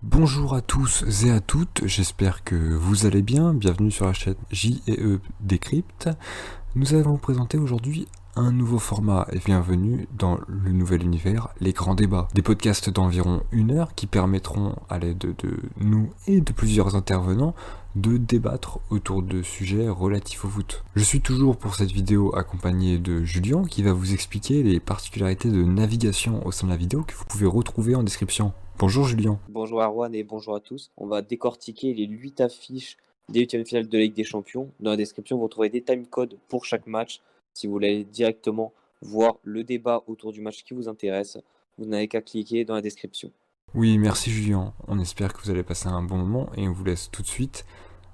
Bonjour à tous et à toutes, j'espère que vous allez bien. Bienvenue sur la chaîne J&E Décrypte. Nous allons présenter aujourd'hui un nouveau format et bienvenue dans le nouvel univers, les grands débats. Des podcasts d'environ 1 heure qui permettront, à l'aide de nous et de plusieurs intervenants, de débattre autour de sujets relatifs au foot. Je suis toujours pour cette vidéo accompagné de Julien qui va vous expliquer les particularités de navigation au sein de la vidéo que vous pouvez retrouver en description. Bonjour Julien. Bonjour Arwan et bonjour à tous. On va décortiquer les 8 affiches des huitièmes de finale de la Ligue des Champions. Dans la description, vous retrouverez des timecodes pour chaque match. Si vous voulez directement voir le débat autour du match qui vous intéresse, vous n'avez qu'à cliquer dans la description. Oui, merci Julien. On espère que vous allez passer un bon moment et on vous laisse tout de suite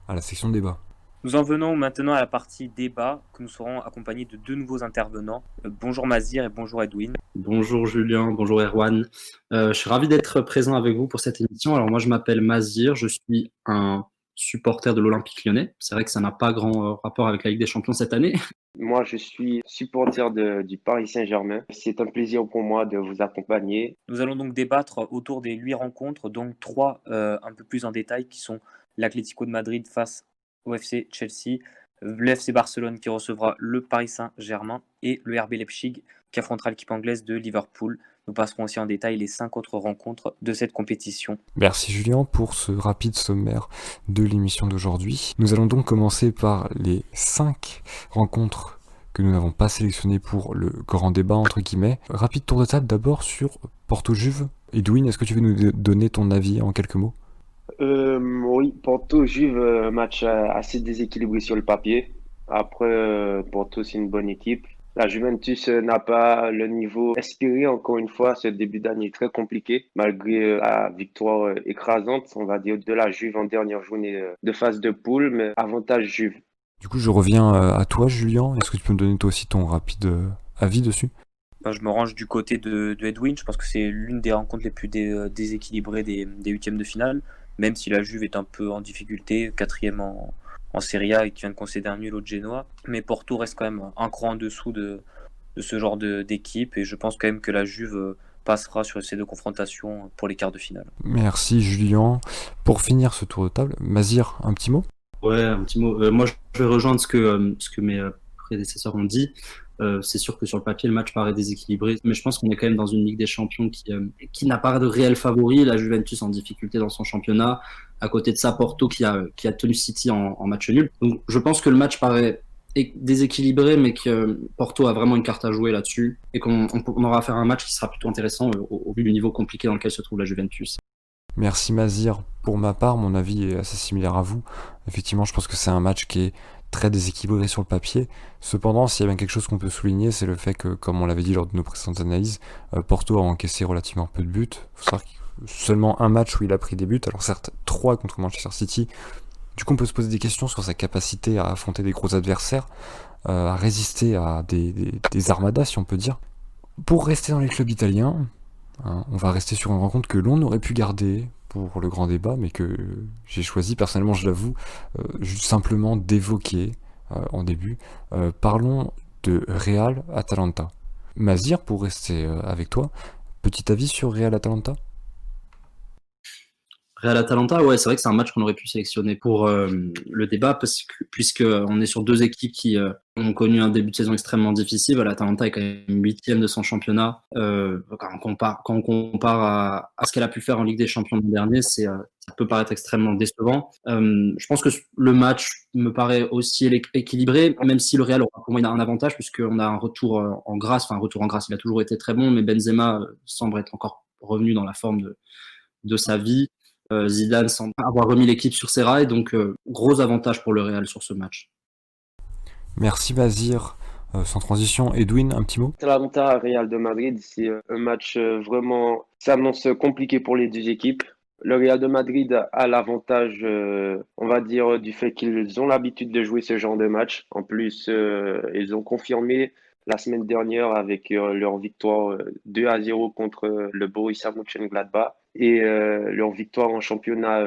à la section débat. Nous en venons maintenant à la partie débat que nous serons accompagnés de deux nouveaux intervenants. Bonjour Mazir et bonjour Edwin. Bonjour Julien, bonjour Erwan. Je suis ravi d'être présent avec vous pour cette émission. Alors moi je m'appelle Mazir, je suis un supporter de l'Olympique Lyonnais. C'est vrai que ça n'a pas grand rapport avec la Ligue des Champions cette année. Moi, je suis supporter du Paris Saint-Germain. C'est un plaisir pour moi de vous accompagner. Nous allons donc débattre autour des 8 rencontres, donc 3 un peu plus en détail qui sont l'Atlético de Madrid face au FC Chelsea, le FC Barcelone qui recevra le Paris Saint-Germain et le RB Leipzig qui affrontera l'équipe anglaise de Liverpool. Nous passerons aussi en détail les 5 autres rencontres de cette compétition. Merci Julien pour ce rapide sommaire de l'émission d'aujourd'hui. Nous allons donc commencer par les 5 rencontres que nous n'avons pas sélectionnées pour le grand débat entre guillemets. Rapide tour de table d'abord sur Porto-Juve. Edwin, est-ce que tu veux nous donner ton avis en quelques mots? Oui, Porto-Juve, match assez déséquilibré sur le papier. Après, Porto, c'est une bonne équipe. La Juventus n'a pas le niveau espéré, encore une fois. Ce début d'année est très compliqué, malgré la victoire écrasante, on va dire, de la Juve en dernière journée de phase de poule, mais avantage Juve. Du coup, je reviens à toi Julien. Est-ce que tu peux me donner toi aussi ton rapide avis dessus? Je me range du côté de Edwin. Je pense que c'est l'une des rencontres les plus déséquilibrées des huitièmes de finale, même si la Juve est un peu en difficulté, quatrième en Serie A et qui vient de concéder un nul au Genoa. Mais Porto reste quand même un cran en dessous de ce genre d'équipe et je pense quand même que la Juve passera sur ces deux confrontations pour les quarts de finale. Merci Julien. Pour finir ce tour de table, Mazir, un petit mot? Ouais, un petit mot. Moi je vais rejoindre ce que mes prédécesseurs ont dit. C'est sûr que sur le papier, le match paraît déséquilibré, mais je pense qu'on est quand même dans une Ligue des Champions qui n'a pas de réel favori. La Juventus en difficulté dans son championnat. À côté de ça, Porto qui a tenu City en match nul. Donc je pense que le match paraît déséquilibré, mais que Porto a vraiment une carte à jouer là-dessus et qu'on aura à faire un match qui sera plutôt intéressant au vu du niveau compliqué dans lequel se trouve la Juventus. Merci Mazir. Pour ma part, mon avis est assez similaire à vous. Effectivement, je pense que c'est un match qui est très déséquilibré sur le papier. Cependant, s'il y a bien quelque chose qu'on peut souligner, c'est le fait que, comme on l'avait dit lors de nos précédentes analyses, Porto a encaissé relativement peu de buts. Il faut savoir qu'il y a seulement un match où il a pris des buts, alors certes 3 contre Manchester City. Du coup, on peut se poser des questions sur sa capacité à affronter des gros adversaires, à résister à des armadas, si on peut dire. Pour rester dans les clubs italiens, hein, on va rester sur une rencontre que l'on aurait pu garder pour le grand débat, mais que j'ai choisi, personnellement je l'avoue, juste simplement d'évoquer en début. Parlons de Real Atalanta. Mazir, pour rester avec toi, petit avis sur Real Atalanta? Real Atalanta, ouais, c'est vrai que c'est un match qu'on aurait pu sélectionner pour le débat, puisque on est sur deux équipes qui ont connu un début de saison extrêmement difficile. L'Atalanta est quand même huitième de son championnat. Quand on compare à ce qu'elle a pu faire en Ligue des Champions l'an dernier, ça peut paraître extrêmement décevant. Je pense que le match me paraît aussi équilibré, même si le Real aura pour moi un avantage, puisqu'on a un retour en grâce. Enfin, un retour en grâce, il a toujours été très bon, mais Benzema semble être encore revenu dans la forme de sa vie. Zidane semble avoir remis l'équipe sur ses rails, donc gros avantage pour le Real sur ce match. Merci Mazir. Sans transition, Edwin, un petit mot? Atalanta Real de Madrid, c'est un match vraiment, ça s'annonce compliqué pour les deux équipes. Le Real de Madrid a l'avantage, on va dire, du fait qu'ils ont l'habitude de jouer ce genre de match. En plus, ils ont confirmé la semaine dernière avec leur victoire 2-0 contre le Borussia Mönchengladbach et leur victoire en championnat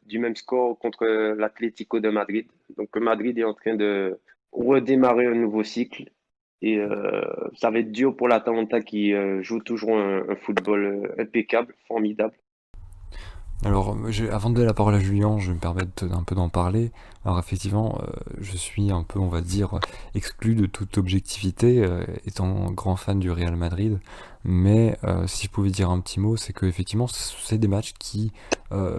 du même score contre l'Atlético de Madrid. Donc Madrid est en train de redémarrer un nouveau cycle. Et ça va être dur pour l'Atalanta qui joue toujours un football impeccable, formidable. Alors, avant de donner la parole à Julien, je vais me permettre un peu d'en parler. Alors, effectivement, je suis un peu, on va dire, exclu de toute objectivité, étant grand fan du Real Madrid. Mais si je pouvais dire un petit mot, c'est que effectivement, c'est des matchs qui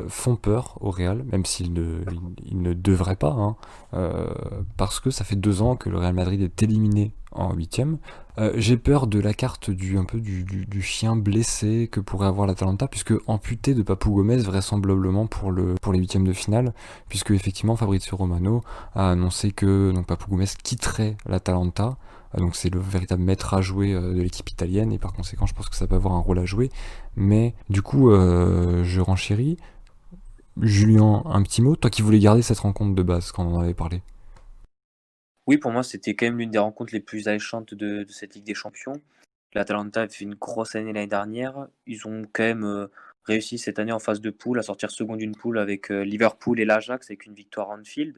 font peur au Real, même ils ne devraient pas, hein, euh, parce que ça fait 2 ans que le Real Madrid est éliminé en huitième. J'ai peur de la carte du chien blessé que pourrait avoir l'Atalanta, puisque amputé de Papou Gomez vraisemblablement pour les huitièmes de finale, puisque effectivement Fabrizio Romano a annoncé que donc Papou Gomez quitterait l'Atalanta. Donc c'est le véritable maître à jouer de l'équipe italienne, et par conséquent je pense que ça peut avoir un rôle à jouer. Mais du coup, je renchéris. Julien, un petit mot, toi qui voulais garder cette rencontre de base quand on en avait parlé. Oui, pour moi, c'était quand même l'une des rencontres les plus alléchantes de cette Ligue des Champions. L'Atalanta a fait une grosse année l'année dernière. Ils ont quand même réussi cette année en phase de poule à sortir second d'une poule avec Liverpool et l'Ajax avec une victoire à Anfield.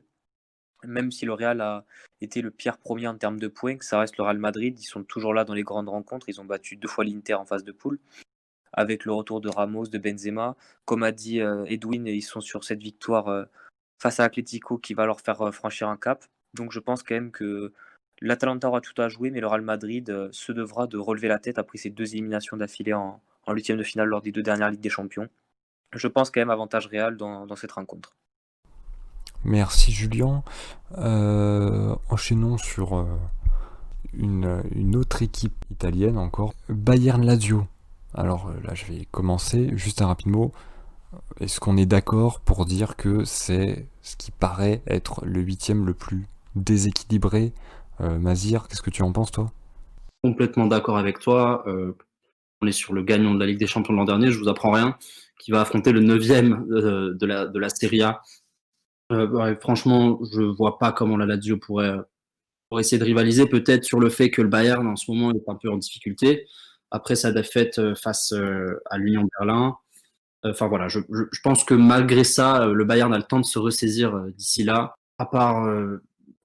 Même si le Real a été le pire premier en termes de points, que ça reste le Real Madrid, ils sont toujours là dans les grandes rencontres. Ils ont battu 2 fois l'Inter en phase de poule avec le retour de Ramos, de Benzema. Comme a dit Edwin, ils sont sur cette victoire face à Atlético qui va leur faire franchir un cap. Donc je pense quand même que l'Atalanta aura tout à jouer, mais le Real Madrid se devra de relever la tête après ces 2 éliminations d'affilée en huitième de finale lors des 2 dernières Ligues des Champions. Je pense quand même avantage Real dans cette rencontre. Merci Julien. Enchaînons sur une autre équipe italienne encore, Bayern Lazio. Alors là, je vais commencer juste un rapide mot. Est-ce qu'on est d'accord pour dire que c'est ce qui paraît être le huitième le plus déséquilibré? Mazir, qu'est-ce que tu en penses, toi? Complètement d'accord avec toi. On est sur le gagnant de la Ligue des Champions de l'an dernier, je vous apprends rien, qui va affronter le 9e de la Serie A. Franchement, je vois pas comment la Lazio pourrait essayer de rivaliser, peut-être sur le fait que le Bayern en ce moment est un peu en difficulté après sa défaite face à l'Union Berlin. Enfin voilà, je pense que malgré ça, le Bayern a le temps de se ressaisir d'ici là. À part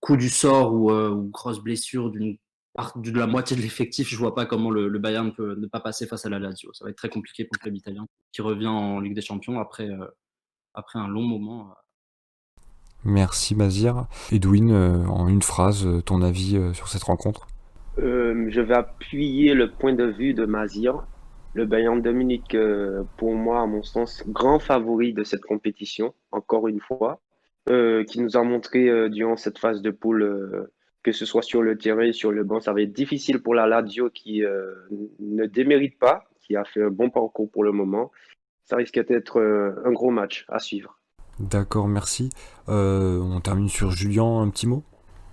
coup du sort ou grosse blessure de la moitié de l'effectif, je vois pas comment le Bayern peut ne pas passer face à la Lazio. Ça va être très compliqué pour le club italien qui revient en Ligue des Champions après un long moment. Merci Mazir. Edwin, en une phrase, ton avis sur cette rencontre? Je vais appuyer le point de vue de Mazir. Le Bayern de Munich, pour moi, à mon sens, grand favori de cette compétition, encore une fois, qui nous a montré durant cette phase de poule, que ce soit sur le terrain et sur le banc, ça va être difficile pour la Lazio qui ne démérite pas, qui a fait un bon parcours pour le moment. Ça risque d'être un gros match à suivre. D'accord, merci. On termine sur Julien, un petit mot?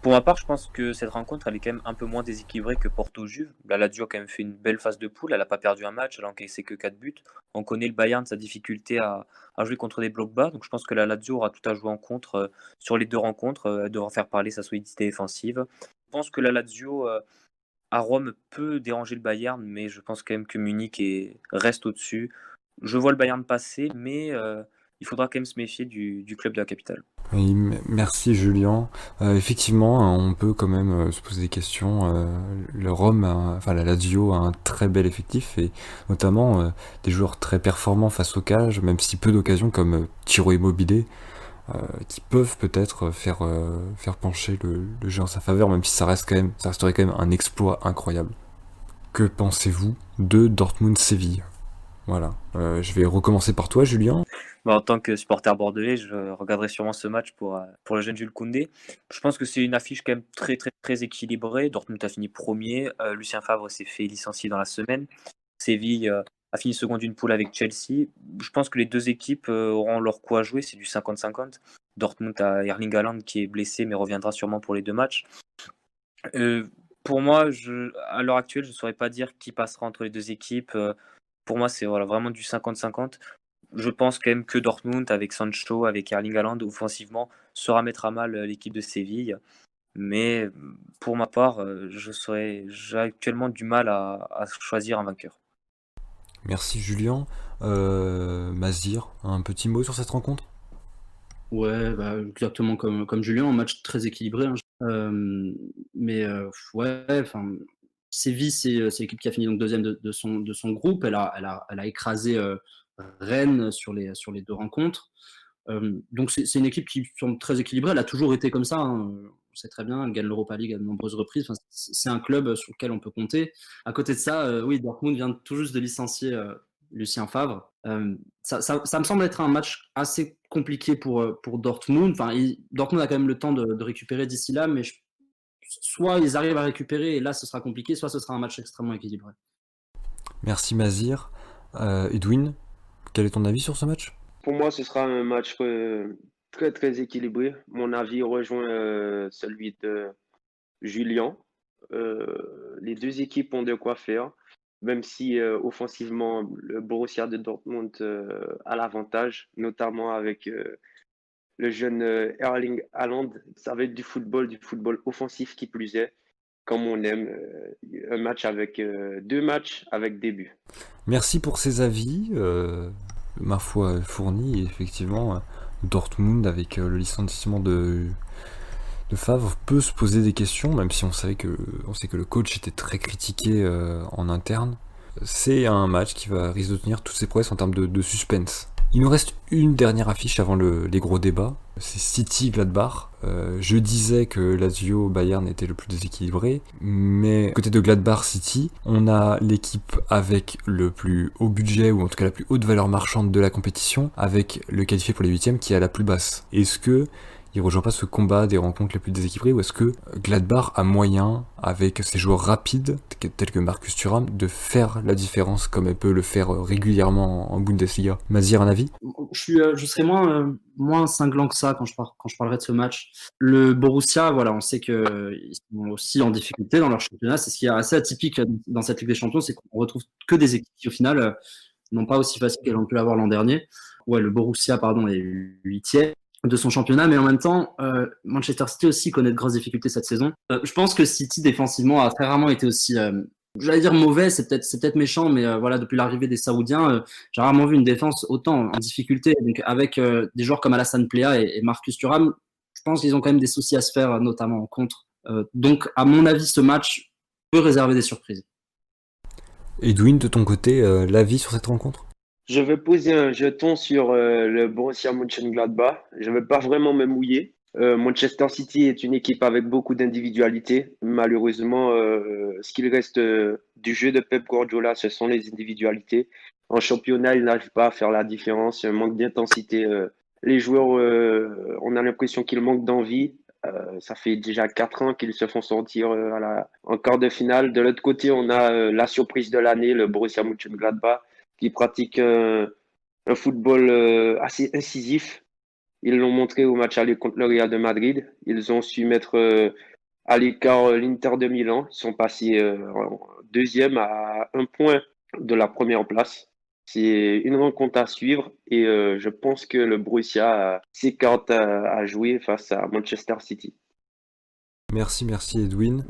Pour ma part, je pense que cette rencontre, elle est quand même un peu moins déséquilibrée que Porto-Juve. La Lazio a quand même fait une belle phase de poule, elle n'a pas perdu un match, elle a encaissé que 4 buts. On connaît le Bayern, sa difficulté à jouer contre des blocs bas, donc je pense que la Lazio aura tout à jouer en contre sur les 2 rencontres, elle devra faire parler sa solidité défensive. Je pense que la Lazio à Rome peut déranger le Bayern, mais je pense quand même que reste au-dessus. Je vois le Bayern passer, mais il faudra quand même se méfier du club de la capitale. Oui, merci Julien. Effectivement, hein, on peut quand même se poser des questions. Le Rome, enfin la Lazio a un très bel effectif et notamment des joueurs très performants face au cage, même si peu d'occasions comme Ciro Immobile, qui peuvent peut-être faire pencher le jeu en sa faveur, même si ça resterait quand même un exploit incroyable. Que pensez-vous de Dortmund-Séville? Voilà. Je vais recommencer par toi, Julien. Bah, en tant que supporter bordelais, je regarderai sûrement ce match pour le jeune Jules Koundé. Je pense que c'est une affiche quand même très très très équilibrée. Dortmund a fini premier, Lucien Favre s'est fait licencier dans la semaine. Séville a fini second d'une poule avec Chelsea. Je pense que les 2 équipes auront leur coup à jouer, c'est du 50-50. Dortmund a Erling Haaland qui est blessé mais reviendra sûrement pour les 2 matchs. Euh, pour moi, à l'heure actuelle, je ne saurais pas dire qui passera entre les 2 équipes. Pour moi, c'est voilà, vraiment du 50-50. Je pense quand même que Dortmund, avec Sancho, avec Erling Haaland, offensivement, saura mettre à mal l'équipe de Séville. Mais pour ma part, j'ai actuellement du mal à choisir un vainqueur. Merci Julien. Mazir, un petit mot sur cette rencontre? Ouais, bah, exactement comme Julien, un match très équilibré, hein. Mais ouais, enfin, Séville, c'est l'équipe qui a fini donc 2e de son groupe. Elle a écrasé Rennes sur les 2 rencontres. Donc c'est une équipe qui semble très équilibrée. Elle a toujours été comme ça, hein. On sait très bien, elle gagne l'Europa League à de nombreuses reprises. Enfin, c'est un club sur lequel on peut compter. À côté de ça, oui, Dortmund vient tout juste de licencier Lucien Favre. Ça me semble être un match assez compliqué pour Dortmund. Enfin, Dortmund a quand même le temps de récupérer d'ici là, mais soit ils arrivent à récupérer et là ce sera compliqué, soit ce sera un match extrêmement équilibré. Merci Mazir. Edwin, quel est ton avis sur ce match? Pour moi, ce sera un match très très équilibré. Mon avis rejoint celui de Julien. Les deux équipes ont de quoi faire, même si offensivement, le Borussia de Dortmund a l'avantage, notamment avec le jeune Erling Haaland. Ça va être du football offensif qui plus est, comme on aime, deux matchs avec des buts. Merci pour ces avis, ma foi fournis. Et effectivement, Dortmund, avec le licenciement de Favre, peut se poser des questions, même si on sait que le coach était très critiqué en interne. C'est un match qui risque de tenir toutes ses prouesses en termes de suspense. Il nous reste une dernière affiche avant les gros débats, c'est City-Gladbach. Je disais que Lazio-Bayern était le plus déséquilibré, mais côté de Gladbach-City, on a l'équipe avec le plus haut budget, ou en tout cas la plus haute valeur marchande de la compétition, avec le qualifié pour les huitièmes qui est à la plus basse. Est-ce que il rejoint pas ce combat des rencontres les plus déséquilibrées, ou est-ce que Gladbach a moyen, avec ses joueurs rapides, tels que Marcus Thuram, de faire la différence comme elle peut le faire régulièrement en Bundesliga? Mazir, un avis? Je serais moins cinglant que ça quand je parlerai de ce match. Le Borussia, voilà, on sait qu'ils sont aussi en difficulté dans leur championnat. C'est ce qui est assez atypique dans cette Ligue des Champions, c'est qu'on retrouve que des équipes qui, au final, n'ont pas aussi facile qu'elles ont pu l'avoir l'an dernier. Ouais, le Borussia, est 8e de son championnat, mais en même temps, Manchester City aussi connaît de grosses difficultés cette saison. Je pense que City, défensivement, a très rarement été aussi, j'allais dire mauvais, c'est peut-être méchant, mais voilà, depuis l'arrivée des Saoudiens, j'ai rarement vu une défense autant en difficulté. Donc avec des joueurs comme Alassane Plea et Marcus Thuram, je pense qu'ils ont quand même des soucis à se faire, notamment en contre. Donc, à mon avis, ce match peut réserver des surprises. Edwin, de ton côté, l'avis sur cette rencontre? Je vais poser un jeton sur le Borussia Mönchengladbach. Je ne vais pas vraiment me mouiller. Manchester City est une équipe avec beaucoup d'individualité. Malheureusement, ce qu'il reste du jeu de Pep Guardiola, ce sont les individualités. En championnat, il n'arrive pas à faire la différence. Un manque d'intensité. Les joueurs, on a l'impression qu'ils manquent d'envie. Ça fait déjà 4 ans qu'ils se font sortir en quart de finale. De l'autre côté, on a la surprise de l'année, le Borussia Mönchengladbach, qui pratique un football assez incisif. Ils l'ont montré au match aller contre le Real de Madrid. Ils ont su mettre à l'écart l'Inter de Milan. Ils sont passés deuxième à 1 point de la première place. C'est une rencontre à suivre et je pense que le Borussia s'écarte à jouer face à Manchester City. Merci Edwin.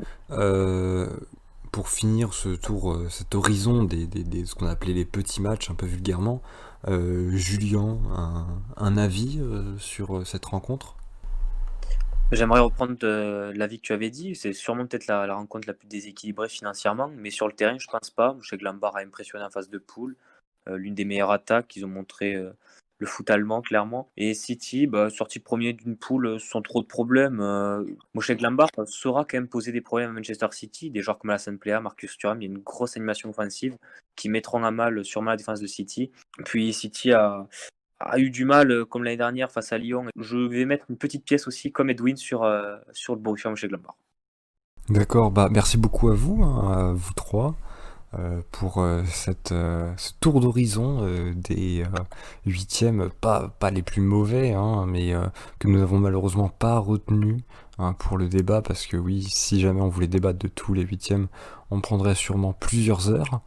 Pour finir ce tour, cet horizon ce qu'on appelait les petits matchs un peu vulgairement, Julien, un avis sur cette rencontre? J'aimerais reprendre l'avis que tu avais dit. C'est sûrement peut-être la rencontre la plus déséquilibrée financièrement, mais sur le terrain, je pense pas. Je sais que Lampard a impressionné en phase de poule, l'une des meilleures attaques. Ils ont montré le foot allemand, clairement. Et City, sorti premier d'une poule sans trop de problèmes. Moi, je sais que Lampard saura quand même poser des problèmes à Manchester City. Des joueurs comme Alassane Plea, Marcus Thuram, il y a une grosse animation offensive qui mettront à mal sûrement la défense de City. Puis City a eu du mal, comme l'année dernière, face à Lyon. Je vais mettre une petite pièce aussi, comme Edwin, sur le Borussia Mönchengladbach. D'accord, merci beaucoup à vous trois, pour ce tour d'horizon des huitièmes, pas les plus mauvais, mais que nous n'avons malheureusement pas retenu pour le débat, parce que oui, si jamais on voulait débattre de tous les huitièmes, on prendrait sûrement plusieurs heures.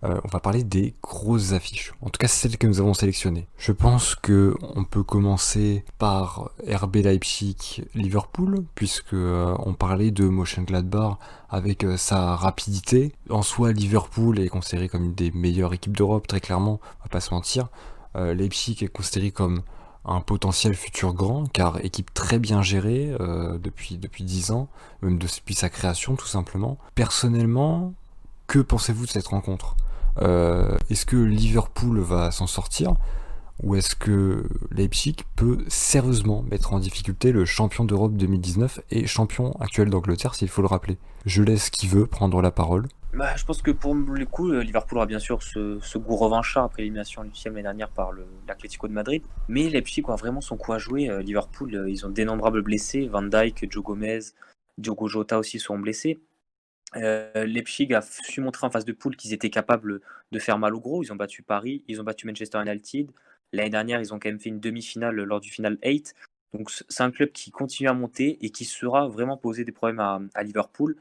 On va parler des grosses affiches, en tout cas celles que nous avons sélectionnées. Je pense que on peut commencer par RB Leipzig-Liverpool, puisque on parlait de Mönchengladbach avec sa rapidité. En soi, Liverpool est considéré comme une des meilleures équipes d'Europe, très clairement, on va pas se mentir. Leipzig est considéré comme un potentiel futur grand, car équipe très bien gérée depuis 10 ans, même depuis sa création tout simplement. Personnellement, que pensez-vous de cette rencontre ? Est-ce que Liverpool va s'en sortir ou est-ce que Leipzig peut sérieusement mettre en difficulté le champion d'Europe 2019 et champion actuel d'Angleterre, s'il faut le rappeler? Je laisse qui veut prendre la parole. Bah, je pense que pour le coup, Liverpool aura bien sûr ce goût revanchard après l'élimination en huitième l'année dernière par l'Atlético de Madrid. Mais Leipzig a vraiment son coup à jouer. Liverpool, ils ont d'énombrables blessés. Van Dijk, Joe Gomez, Diogo Jota aussi sont blessés. Leipzig a su montrer en phase de poule qu'ils étaient capables de faire mal au gros. Ils ont battu Paris, ils ont battu Manchester United. L'année dernière, ils ont quand même fait une demi-finale lors du final 8. Donc c'est un club qui continue à monter et qui sera vraiment poser des problèmes à Liverpool.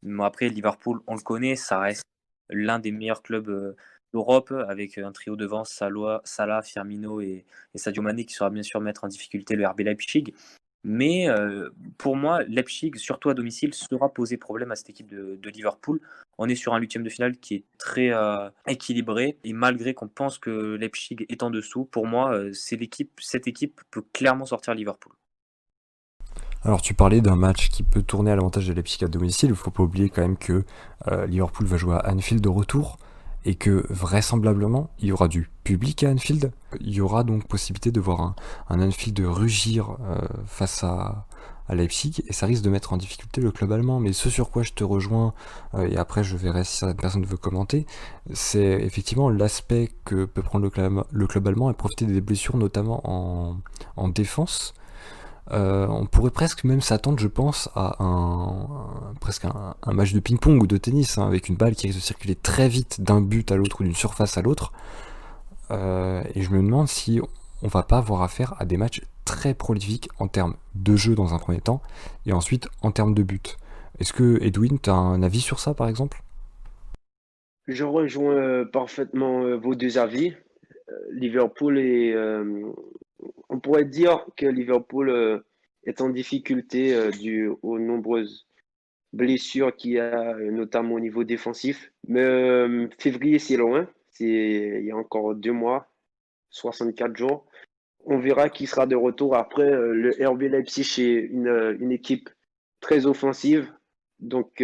Bon, après, Liverpool, on le connaît, ça reste l'un des meilleurs clubs d'Europe, avec un trio devant, Salah, Firmino et Sadio Mané, qui saura bien sûr mettre en difficulté le RB Leipzig. Mais pour moi, Leipzig, surtout à domicile, sera posé problème à cette équipe de Liverpool. On est sur un huitième de finale qui est très équilibré. Et malgré qu'on pense que Leipzig est en dessous, pour moi, cette équipe peut clairement sortir Liverpool. Alors tu parlais d'un match qui peut tourner à l'avantage de Leipzig à domicile, il ne faut pas oublier quand même que Liverpool va jouer à Anfield de retour et que vraisemblablement il y aura du public à Anfield. Il y aura donc possibilité de voir un Anfield rugir face à Leipzig et ça risque de mettre en difficulté le club allemand. Mais ce sur quoi je te rejoins, et après je verrai si certaines personnes veulent commenter, c'est effectivement l'aspect que peut prendre le club allemand et profiter des blessures notamment en défense. On pourrait presque même s'attendre, je pense, à presque un match de ping-pong ou de tennis, hein, avec une balle qui risque de circuler très vite d'un but à l'autre ou d'une surface à l'autre. Et je me demande si on va pas avoir affaire à des matchs très prolifiques en termes de jeu dans un premier temps, et ensuite en termes de but. Est-ce que, Edwin, tu as un avis sur ça, par exemple? Je rejoins parfaitement vos deux avis. Liverpool est, on pourrait dire que Liverpool est en difficulté dû aux nombreuses blessures qu'il y a, notamment au niveau défensif. Mais février, c'est loin. Il y a encore 2 mois, 64 jours. On verra qui sera de retour. Après, le RB Leipzig est une équipe très offensive, donc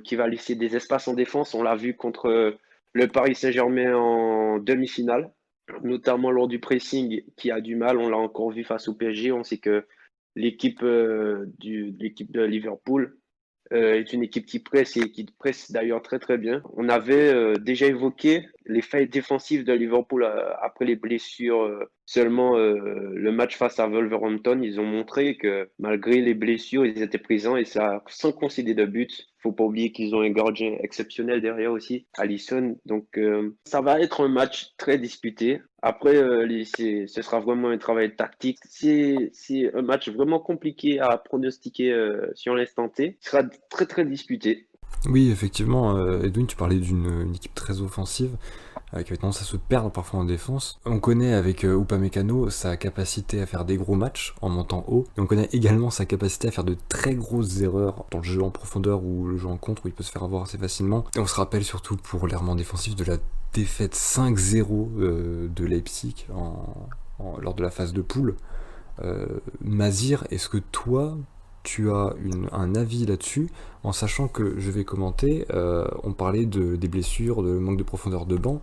qui va laisser des espaces en défense. On l'a vu contre le Paris Saint-Germain en demi-finale, notamment lors du pressing qui a du mal. On l'a encore vu face au PSG. On sait que l'équipe de Liverpool est une équipe qui presse et qui presse d'ailleurs très très bien. On avait déjà évoqué les failles défensives de Liverpool après les blessures. Seulement le match face à Wolverhampton, ils ont montré que malgré les blessures, ils étaient présents et ça sans concéder de but. Faut pas oublier qu'ils ont un gardien exceptionnel derrière aussi, Alisson. Donc ça va être un match très disputé. Après, ce sera vraiment un travail tactique. C'est un match vraiment compliqué à pronostiquer sur l'instant T. Il sera très très disputé. Oui, effectivement, Edwin, tu parlais d'une équipe très offensive, qui avait tendance à se perdre parfois en défense. On connaît avec Upamecano sa capacité à faire des gros matchs en montant haut, et on connaît également sa capacité à faire de très grosses erreurs dans le jeu en profondeur ou le jeu en contre où il peut se faire avoir assez facilement. Et on se rappelle surtout pour l'errement défensif de la défaite 5-0 de Leipzig lors de la phase de poule. Mazir, est-ce que toi, tu as un avis là-dessus, en sachant que je vais commenter, on parlait des blessures, de manque de profondeur de banc.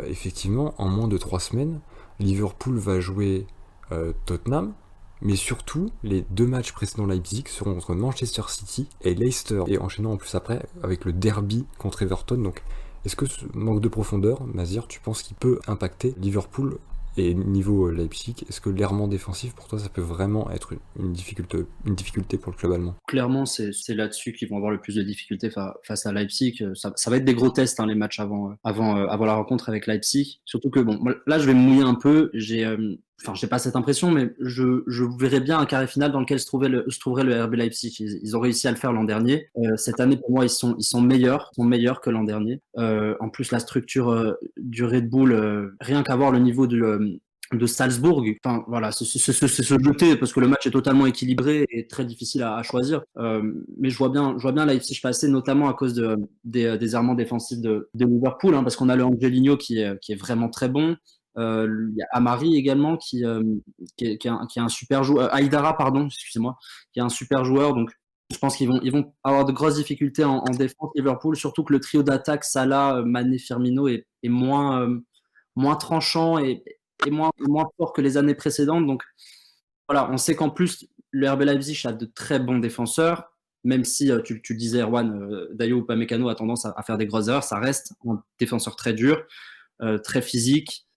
Effectivement, en moins de 3 semaines, Liverpool va jouer Tottenham, mais surtout, les 2 matchs précédents Leipzig seront entre Manchester City et Leicester, et enchaînant en plus après avec le derby contre Everton. Donc, est-ce que ce manque de profondeur, Mazir, tu penses qu'il peut impacter Liverpool? Et niveau Leipzig, est-ce que l'errement défensif, pour toi, ça peut vraiment être une difficulté pour le club allemand? Clairement, c'est là-dessus qu'ils vont avoir le plus de difficultés face à Leipzig. Ça va être des gros tests, hein, les matchs avant la rencontre avec Leipzig. Surtout que, bon, là, je vais me mouiller un peu. J'ai pas cette impression, mais je verrais bien un carré final dans lequel se trouverait le RB Leipzig. Ils ont réussi à le faire l'an dernier. Cette année, pour moi, ils sont meilleurs que l'an dernier. En plus, la structure du Red Bull, rien qu'à voir le niveau de Salzbourg, enfin voilà, c'est se jeter parce que le match est totalement équilibré et très difficile à choisir. Mais je vois bien Leipzig passer, notamment à cause des errements défensifs de Liverpool, hein, parce qu'on a le Angelino qui est vraiment très bon. Il y a Amari également qui est un super joueur, Aïdara pardon, excusez-moi, qui est un super joueur. Donc Je pense qu'ils vont avoir de grosses difficultés en défense, Liverpool, surtout que le trio d'attaque, Salah, Mané, Firmino, est moins tranchant et moins fort que les années précédentes. Donc voilà, on sait qu'en plus, le RB Leipzig a de très bons défenseurs, même si tu le disais, Erwan, Dayo Upamecano a tendance à faire des grosses erreurs, ça reste un défenseur très dur, très physique,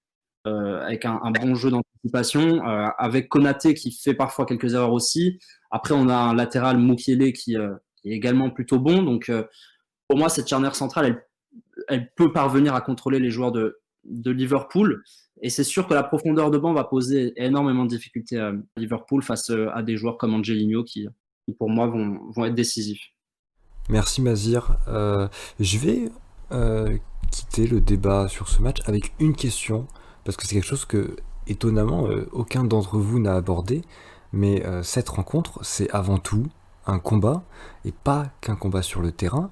avec un bon jeu d'anticipation, avec Konaté qui fait parfois quelques erreurs aussi. Après, on a un latéral Mukiele qui est également plutôt bon. Donc, pour moi, cette charnière centrale, elle peut parvenir à contrôler les joueurs de Liverpool. Et c'est sûr que la profondeur de banc va poser énormément de difficultés à Liverpool face à des joueurs comme Angelino qui pour moi, vont être décisifs. Merci Mazir. Je vais quitter le débat sur ce match avec une question, parce que c'est quelque chose que, étonnamment, aucun d'entre vous n'a abordé, mais cette rencontre, c'est avant tout un combat, et pas qu'un combat sur le terrain,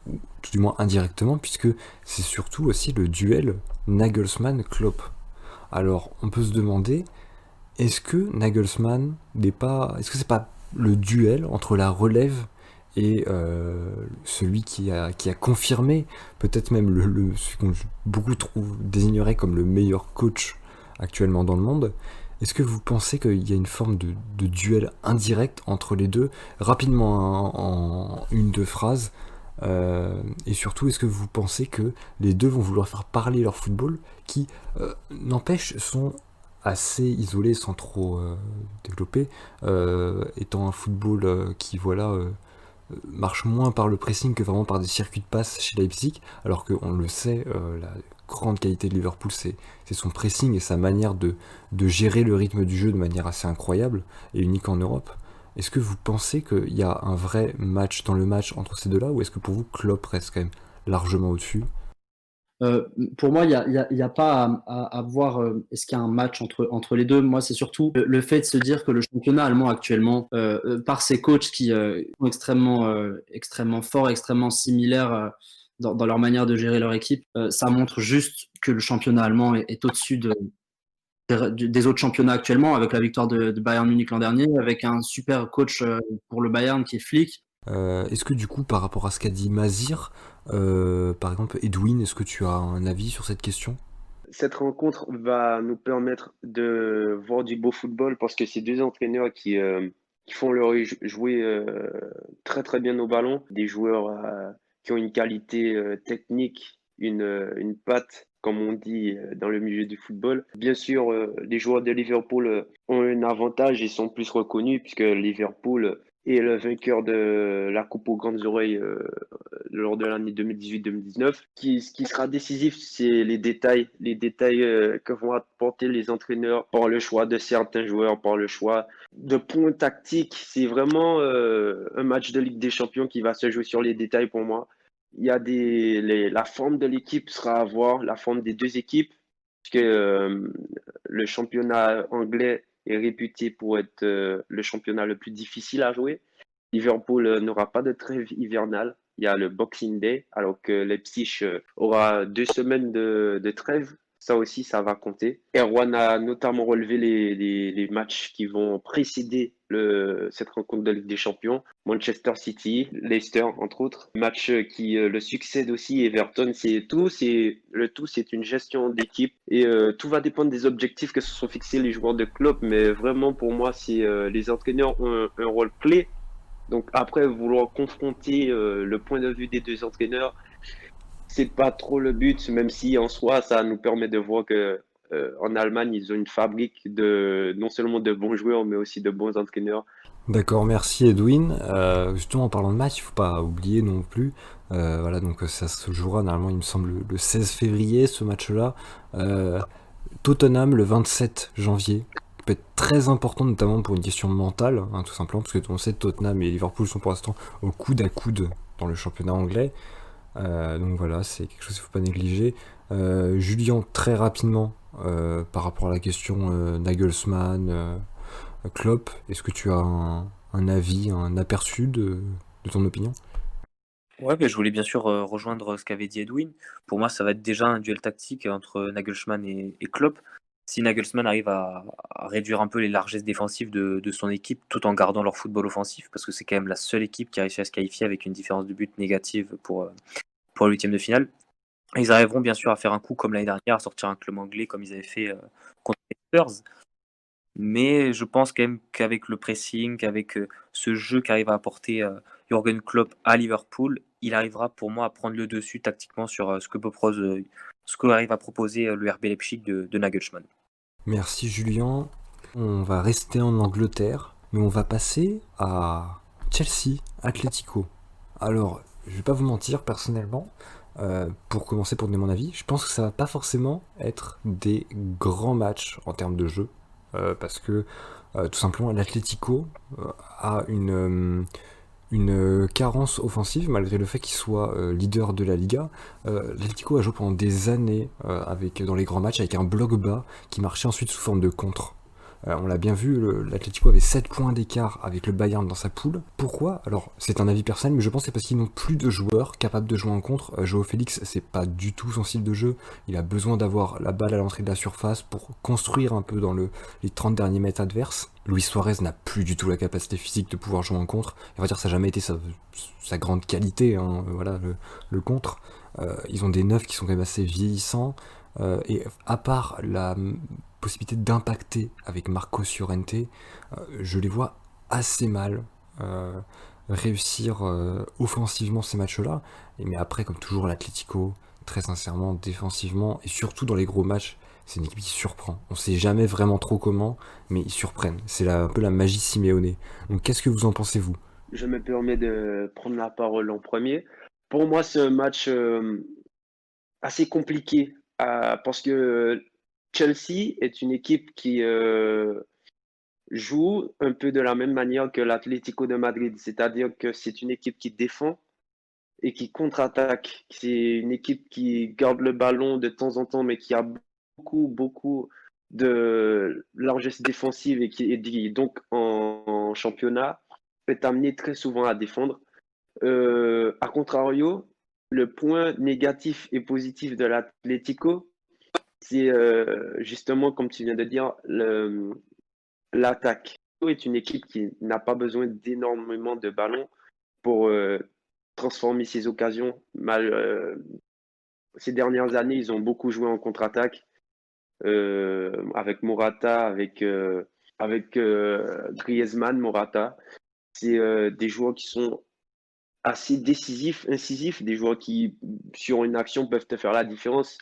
ou tout du moins indirectement, puisque c'est surtout aussi le duel Nagelsmann-Klopp. Alors, on peut se demander, est-ce que Nagelsmann n'est pas... Est-ce que c'est pas le duel entre la relève et celui qui a confirmé, peut-être même celui qu'on beaucoup désignerait comme le meilleur coach actuellement dans le monde? Est-ce que vous pensez qu'il y a une forme de duel indirect entre les deux? Rapidement, hein, en une, deux phrases. Et surtout, est-ce que vous pensez que les deux vont vouloir faire parler leur football, qui, n'empêche, sont assez isolés sans trop développer, étant un football qui, voilà, marche moins par le pressing que vraiment par des circuits de passe chez Leipzig, alors qu'on le sait, la grande qualité de Liverpool, c'est son pressing et sa manière de gérer le rythme du jeu de manière assez incroyable et unique en Europe. Est-ce que vous pensez qu'il y a un vrai match dans le match entre ces deux-là, ou est-ce que pour vous, Klopp reste quand même largement au-dessus? Pour moi, il y a pas à voir est-ce qu'il y a un match entre les deux. Moi, c'est surtout le fait de se dire que le championnat allemand actuellement, par ses coachs qui sont extrêmement forts, extrêmement similaires dans leur manière de gérer leur équipe, ça montre juste que le championnat allemand est au-dessus des autres championnats actuellement, avec la victoire de Bayern Munich l'an dernier, avec un super coach pour le Bayern qui est Flick. Est-ce que du coup, par rapport à ce qu'a dit Mazir, par exemple, Edwin, est-ce que tu as un avis sur cette question? Cette rencontre va nous permettre de voir du beau football parce que c'est deux entraîneurs qui font leur jouer très très bien au ballon, des joueurs qui ont une qualité technique, une patte, comme on dit dans le milieu du football. Bien sûr, les joueurs de Liverpool ont un avantage, ils sont plus reconnus puisque Liverpool est le vainqueur de la Coupe aux grandes oreilles lors de l'année 2018-2019. Ce qui sera décisif, c'est les détails que vont apporter les entraîneurs par le choix de certains joueurs, par le choix de points tactiques. C'est vraiment un match de Ligue des Champions qui va se jouer sur les détails pour moi. Il y a la forme de l'équipe sera à voir, la forme des deux équipes, puisque le championnat anglais est réputé pour être le championnat le plus difficile à jouer. Liverpool n'aura pas de trêve hivernale. Il y a le Boxing Day, alors que Leipzig aura 2 semaines de trêve. Ça aussi, ça va compter. Erwan a notamment relevé les matchs qui vont précéder cette rencontre de Ligue des Champions. Manchester City, Leicester, entre autres. Match qui le succède aussi, Everton. Le tout, c'est une gestion d'équipe. Et tout va dépendre des objectifs que se sont fixés les joueurs de club. Mais vraiment, pour moi, les entraîneurs ont un rôle clé. Donc après, vouloir confronter le point de vue des deux entraîneurs, c'est pas trop le but, même si en soi, ça nous permet de voir que en Allemagne, ils ont une fabrique de non seulement de bons joueurs, mais aussi de bons entraîneurs. D'accord, merci Edwin. Justement, en parlant de match, il faut pas oublier non plus. Voilà, donc ça se jouera normalement, il me semble, le 16 février, ce match-là. Tottenham, le 27 janvier. Qui peut être très important, notamment pour une question mentale, hein, tout simplement, parce que on sait Tottenham et Liverpool sont pour l'instant au coude à coude dans le championnat anglais. Donc voilà, c'est quelque chose qu'il ne faut pas négliger. Julien, très rapidement, par rapport à la question Nagelsmann, Klopp, est-ce que tu as un avis, un aperçu de ton opinion? Ouais, mais je voulais bien sûr rejoindre ce qu'avait dit Edwin. Pour moi, ça va être déjà un duel tactique entre Nagelsmann et Klopp. si Nagelsmann arrive à réduire un peu les largesses défensives de son équipe tout en gardant leur football offensif, parce que c'est quand même la seule équipe qui a réussi à se qualifier avec une différence de but négative pour le huitième de finale. Ils arriveront bien sûr à faire un coup comme l'année dernière, à sortir un club anglais comme ils avaient fait contre les Spurs. Mais je pense quand même qu'avec le pressing, avec ce jeu qu'arrive à apporter Jürgen Klopp à Liverpool, il arrivera pour moi à prendre le dessus tactiquement sur ce que arrive à proposer le RB Leipzig de Nagelsmann. Merci Julien. On va rester en Angleterre, mais on va passer à Chelsea, Atlético. Alors, je vais pas vous mentir, personnellement, pour commencer, pour donner mon avis, je pense que ça va pas forcément être des grands matchs en termes de jeu, parce que tout simplement l'Atlético a une carence offensive, malgré le fait qu'il soit leader de la Liga. L'Atlético a joué pendant des années dans les grands matchs avec un bloc bas qui marchait ensuite sous forme de contre. On l'a bien vu, l'Atlético avait 7 points d'écart avec le Bayern dans sa poule. Pourquoi? Alors, c'est un avis personnel, mais je pense que c'est parce qu'ils n'ont plus de joueurs capables de jouer en contre. Joao Félix, c'est pas du tout son style de jeu. Il a besoin d'avoir la balle à l'entrée de la surface pour construire un peu dans les 30 derniers mètres adverses. Luis Suarez n'a plus du tout la capacité physique de pouvoir jouer en contre. Et on va dire que ça n'a jamais été sa grande qualité, hein, voilà, le contre. Ils ont des neufs qui sont quand même assez vieillissants. Et à part la possibilité d'impacter avec Marco Llorente, je les vois assez mal réussir offensivement ces matchs-là. Mais après, comme toujours, l'Atlético, très sincèrement, défensivement, et surtout dans les gros matchs, c'est une équipe qui surprend. On sait jamais vraiment trop comment, mais ils surprennent. C'est un peu la magie Simeone. Donc qu'est-ce que vous en pensez, vous? Je me permets de prendre la parole en premier. Pour moi, c'est un match assez compliqué parce que Chelsea est une équipe qui joue un peu de la même manière que l'Atlético de Madrid, c'est-à-dire que c'est une équipe qui défend et qui contre-attaque. C'est une équipe qui garde le ballon de temps en temps, mais qui a beaucoup de largesse défensive et qui donc en championnat est amené très souvent à défendre. A contrario, le point négatif et positif de l'Atlético, c'est justement, comme tu viens de dire, l'attaque. Est une équipe qui n'a pas besoin d'énormément de ballons pour transformer ses occasions. Ces dernières années, ils ont beaucoup joué en contre-attaque avec Morata, avec Griezmann, Morata. C'est des joueurs qui sont assez décisifs, incisifs, des joueurs qui, sur une action, peuvent te faire la différence.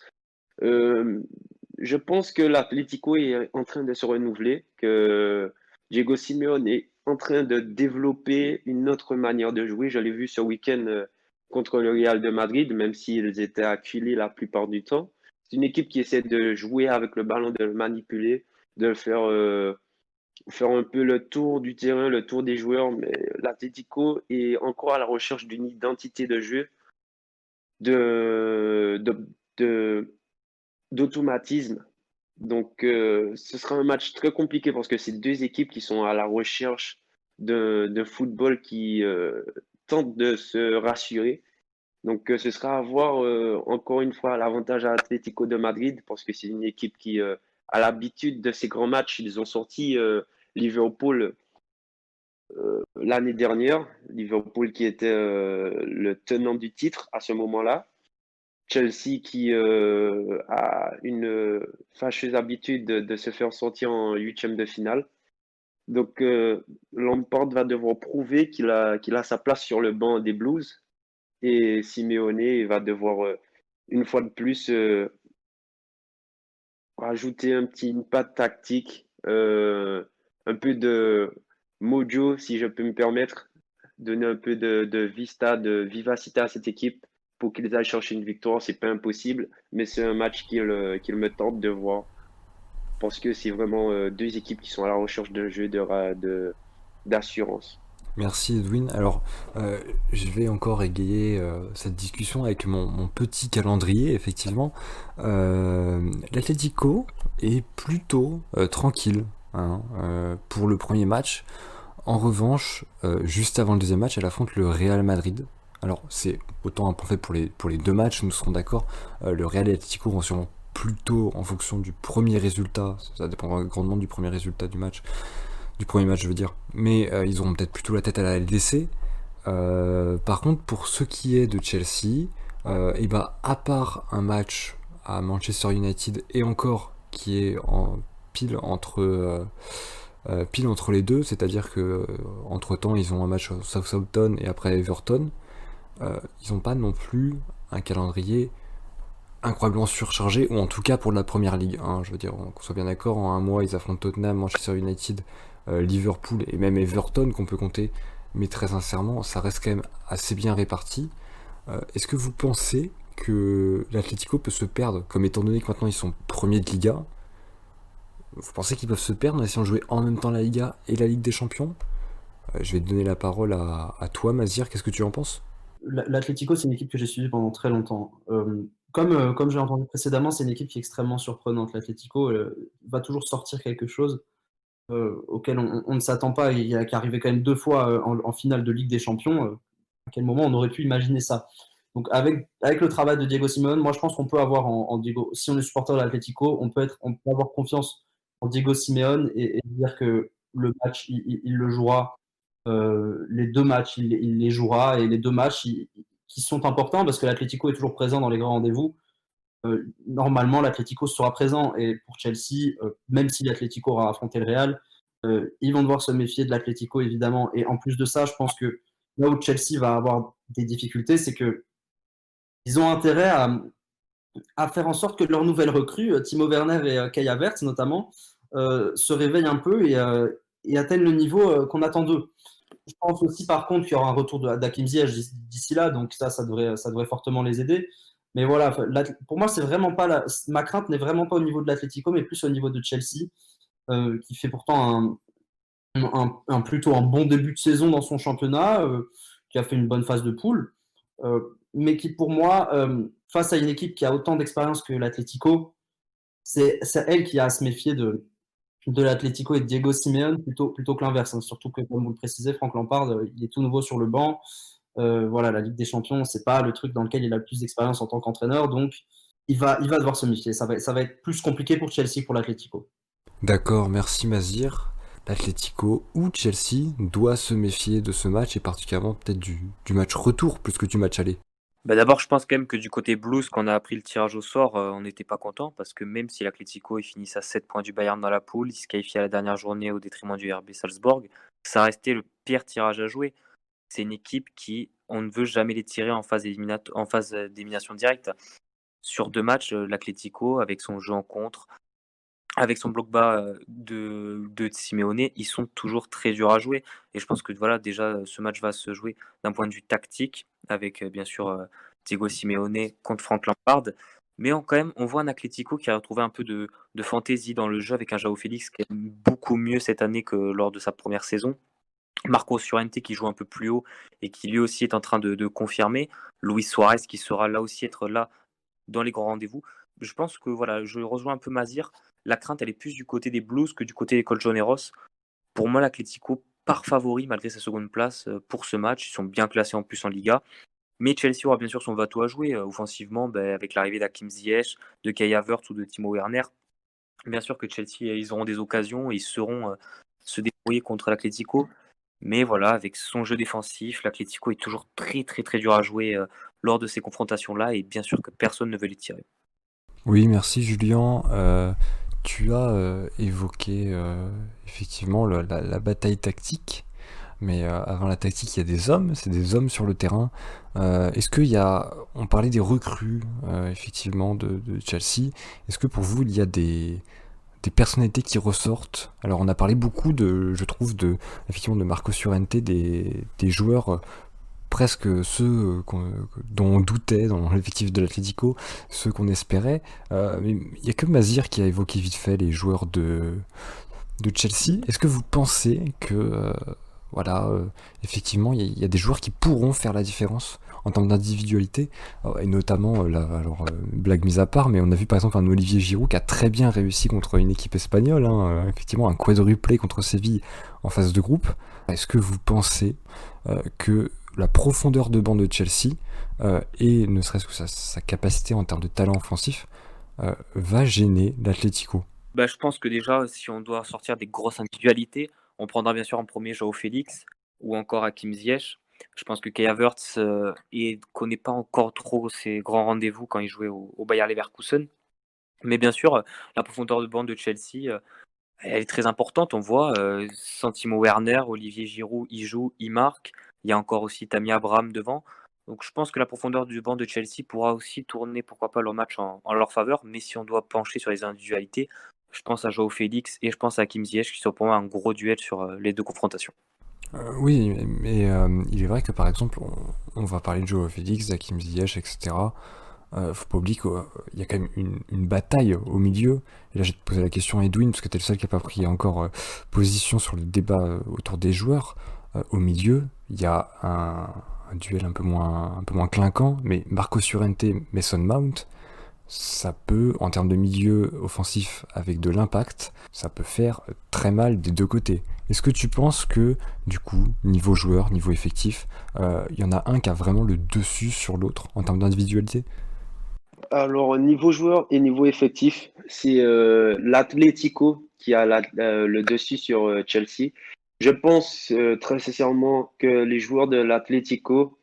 Je pense que l'Atlético est en train de se renouveler, que Diego Simeone est en train de développer une autre manière de jouer. Je l'ai vu ce week-end contre le Real de Madrid, même s'ils étaient acculés la plupart du temps. C'est une équipe qui essaie de jouer avec le ballon, de le manipuler, de faire un peu le tour du terrain, le tour des joueurs. Mais l'Atlético est encore à la recherche d'une identité de jeu, de, de, d'automatisme. Donc, ce sera un match très compliqué parce que c'est deux équipes qui sont à la recherche de football qui tentent de se rassurer. Donc, ce sera à voir encore une fois l'avantage à Atlético de Madrid parce que c'est une équipe qui a l'habitude de ces grands matchs. Ils ont sorti Liverpool l'année dernière. Liverpool qui était le tenant du titre à ce moment-là. Chelsea qui a une fâcheuse habitude de se faire sortir en huitième de finale. Donc Lampard va devoir prouver qu'il a sa place sur le banc des Blues et Simeone va devoir une fois de plus rajouter une patte tactique, un peu de mojo si je peux me permettre, donner un peu de vista, de vivacité à cette équipe pour qu'ils aillent chercher une victoire. C'est pas impossible, mais c'est un match qu'il me tente de voir parce que c'est vraiment deux équipes qui sont à la recherche d'un jeu d'assurance. Merci Edwin. Alors, je vais encore égayer cette discussion avec mon petit calendrier, effectivement. L'Atlético est plutôt tranquille, hein, pour le premier match. En revanche, juste avant le deuxième match, elle affronte le Real Madrid. Alors, c'est autant un point fait pour les deux matchs, nous serons d'accord. Le Real et l'Atlético vont sûrement plutôt en fonction du premier résultat, ça dépendra grandement du premier résultat du premier match je veux dire, mais ils auront peut-être plutôt la tête à la LDC. Par contre, pour ce qui est de Chelsea, et bah, à part un match à Manchester United et encore qui est en pile entre les deux, c'est-à-dire que entre temps ils ont un match à Southampton et après Everton, ils n'ont pas non plus un calendrier incroyablement surchargé, ou en tout cas pour la première ligue, hein, je veux dire, qu'on soit bien d'accord, en un mois ils affrontent Tottenham, Manchester United, Liverpool et même Everton qu'on peut compter, mais très sincèrement ça reste quand même assez bien réparti. Est-ce que vous pensez que l'Atlético peut se perdre, comme étant donné que maintenant ils sont premiers de Liga, vous pensez qu'ils peuvent se perdre en essayant de jouer en même temps la Liga et la Ligue des Champions? Je vais te donner la parole à toi, Mazir, qu'est-ce que tu en penses? L'Atlético, c'est une équipe que j'ai suivie pendant très longtemps. Comme j'ai entendu précédemment, c'est une équipe qui est extrêmement surprenante. L'Atlético va toujours sortir quelque chose auquel on ne s'attend pas, et qui est arrivé quand même 2 fois en finale de Ligue des Champions. À quel moment on aurait pu imaginer ça? Donc avec le travail de Diego Simeone, moi je pense qu'on peut avoir en Diego, si on est supporter de l'Atlético, on peut avoir confiance en Diego Simeone et dire que le match, il le jouera. Les 2 matchs, il les jouera, et les 2 matchs qui sont importants parce que l'Atlético est toujours présent dans les grands rendez-vous. Normalement, l'Atlético sera présent, et pour Chelsea, même si l'Atlético aura affronté le Real, ils vont devoir se méfier de l'Atlético évidemment. Et en plus de ça, je pense que là où Chelsea va avoir des difficultés, c'est que ils ont intérêt à faire en sorte que leurs nouvelles recrues, Timo Werner et Kai Havertz notamment, se réveillent un peu et atteignent le niveau qu'on attend d'eux. Je pense aussi par contre qu'il y aura un retour d'Hakim Ziyech d'ici là, donc ça devrait fortement les aider. Mais voilà, pour moi, c'est vraiment pas ma crainte n'est vraiment pas au niveau de l'Atlético, mais plus au niveau de Chelsea, qui fait pourtant plutôt un bon début de saison dans son championnat, qui a fait une bonne phase de poule, mais qui pour moi, face à une équipe qui a autant d'expérience que l'Atlético, c'est elle qui a à se méfier de l'Atlético et de Diego Simeone plutôt que l'inverse, hein. Surtout que, comme vous le précisez, Franck Lampard, il est tout nouveau sur le banc. Voilà, la Ligue des Champions, c'est pas le truc dans lequel il a le plus d'expérience en tant qu'entraîneur, donc il va devoir se méfier. Ça va être plus compliqué pour Chelsea que pour l'Atlético. D'accord, merci Mazir. L'Atlético ou Chelsea doit se méfier de ce match, et particulièrement peut-être du match retour plus que du match aller. Bah d'abord, je pense quand même que du côté Blues, quand on a appris le tirage au sort, on n'était pas content parce que même si l'Atlético il finissent à 7 points du Bayern dans la poule, il se qualifie à la dernière journée au détriment du RB Salzbourg, ça restait le pire tirage à jouer. C'est une équipe qui, on ne veut jamais les tirer en phase d'élimination directe. Sur 2 matchs, l'Atlético, avec son jeu en contre, avec son bloc bas de Simeone, ils sont toujours très durs à jouer. Et je pense que voilà, déjà, ce match va se jouer d'un point de vue tactique, avec bien sûr Diego Simeone contre Frank Lampard. Mais quand même, on voit un Atlético qui a retrouvé un peu de fantaisie dans le jeu, avec un João Félix qui est beaucoup mieux cette année que lors de sa première saison. Marcos Llorente qui joue un peu plus haut et qui lui aussi est en train de confirmer. Luis Suarez qui sera là aussi être là dans les grands rendez-vous. Je pense que voilà, je rejoins un peu Mazir. La crainte, elle est plus du côté des Blues que du côté des Colchoneros. Pour moi, l'Atlético part favori malgré sa seconde place pour ce match. Ils sont bien classés en plus en Liga. Mais Chelsea aura bien sûr son bateau à jouer offensivement, avec l'arrivée d'Hakim Ziyech, de Kai Havertz ou de Timo Werner. Bien sûr que Chelsea, ils auront des occasions et ils sauront se débrouiller contre l'Atlético. Mais voilà, avec son jeu défensif, l'Atlético est toujours très très très dur à jouer lors de ces confrontations-là, et bien sûr que personne ne veut les tirer. Oui, merci Julien. Tu as évoqué effectivement la bataille tactique, mais avant la tactique, il y a des hommes, c'est des hommes sur le terrain. Est-ce qu'il y a, on parlait des recrues effectivement de Chelsea, est-ce que pour vous il y a des personnalités qui ressortent? Alors on a parlé beaucoup je trouve, effectivement de Marcos Llorente, des joueurs presque ceux dont on doutait dans l'effectif de l'Atlético, ceux qu'on espérait. Mais il n'y a que Mazir qui a évoqué vite fait les joueurs de Chelsea. Est-ce que vous pensez que, voilà, effectivement, il y a des joueurs qui pourront faire la différence en termes d'individualité, et notamment, blague mise à part, mais on a vu par exemple un Olivier Giroud qui a très bien réussi contre une équipe espagnole, hein, effectivement un quadruplé contre Séville en phase de groupe. Est-ce que vous pensez que la profondeur de banc de Chelsea et ne serait-ce que sa capacité en termes de talent offensif va gêner l'Atlético? Bah, je pense que déjà, si on doit sortir des grosses individualités, on prendra bien sûr en premier Joao Félix ou encore Hakim Ziyech. Je pense que Kai Havertz connaît pas encore trop ses grands rendez-vous quand il jouait au Bayer Leverkusen. Mais bien sûr, la profondeur de banc de Chelsea, elle est très importante. On voit sans Timo Werner, Olivier Giroud, il joue, il marque. Il y a encore aussi Tammy Abraham devant. Donc je pense que la profondeur du banc de Chelsea pourra aussi tourner, pourquoi pas, leur match en leur faveur. Mais si on doit pencher sur les individualités, je pense à Joao Félix et je pense à Hakim Ziyech qui sont pour moi un gros duel sur les deux confrontations. Oui, mais il est vrai que par exemple, on va parler de Joao Félix, d'Hakim Ziyech, etc. Faut pas oublier qu'il y a quand même une bataille au milieu. Et là, je vais te poser la question à Edwin, parce que t'es le seul qui a pas pris encore position sur le débat autour des joueurs. Au milieu, il y a un duel un peu moins clinquant, mais Marco Llorente, Mason Mount, ça peut, en termes de milieu offensif avec de l'impact, ça peut faire très mal des deux côtés. Est-ce que tu penses que, du coup, niveau joueur, niveau effectif, il y en a un qui a vraiment le dessus sur l'autre en termes d'individualité? Alors, niveau joueur et niveau effectif, c'est l'Atlético qui a le dessus sur Chelsea. Je pense très sincèrement que les joueurs de l'Atlético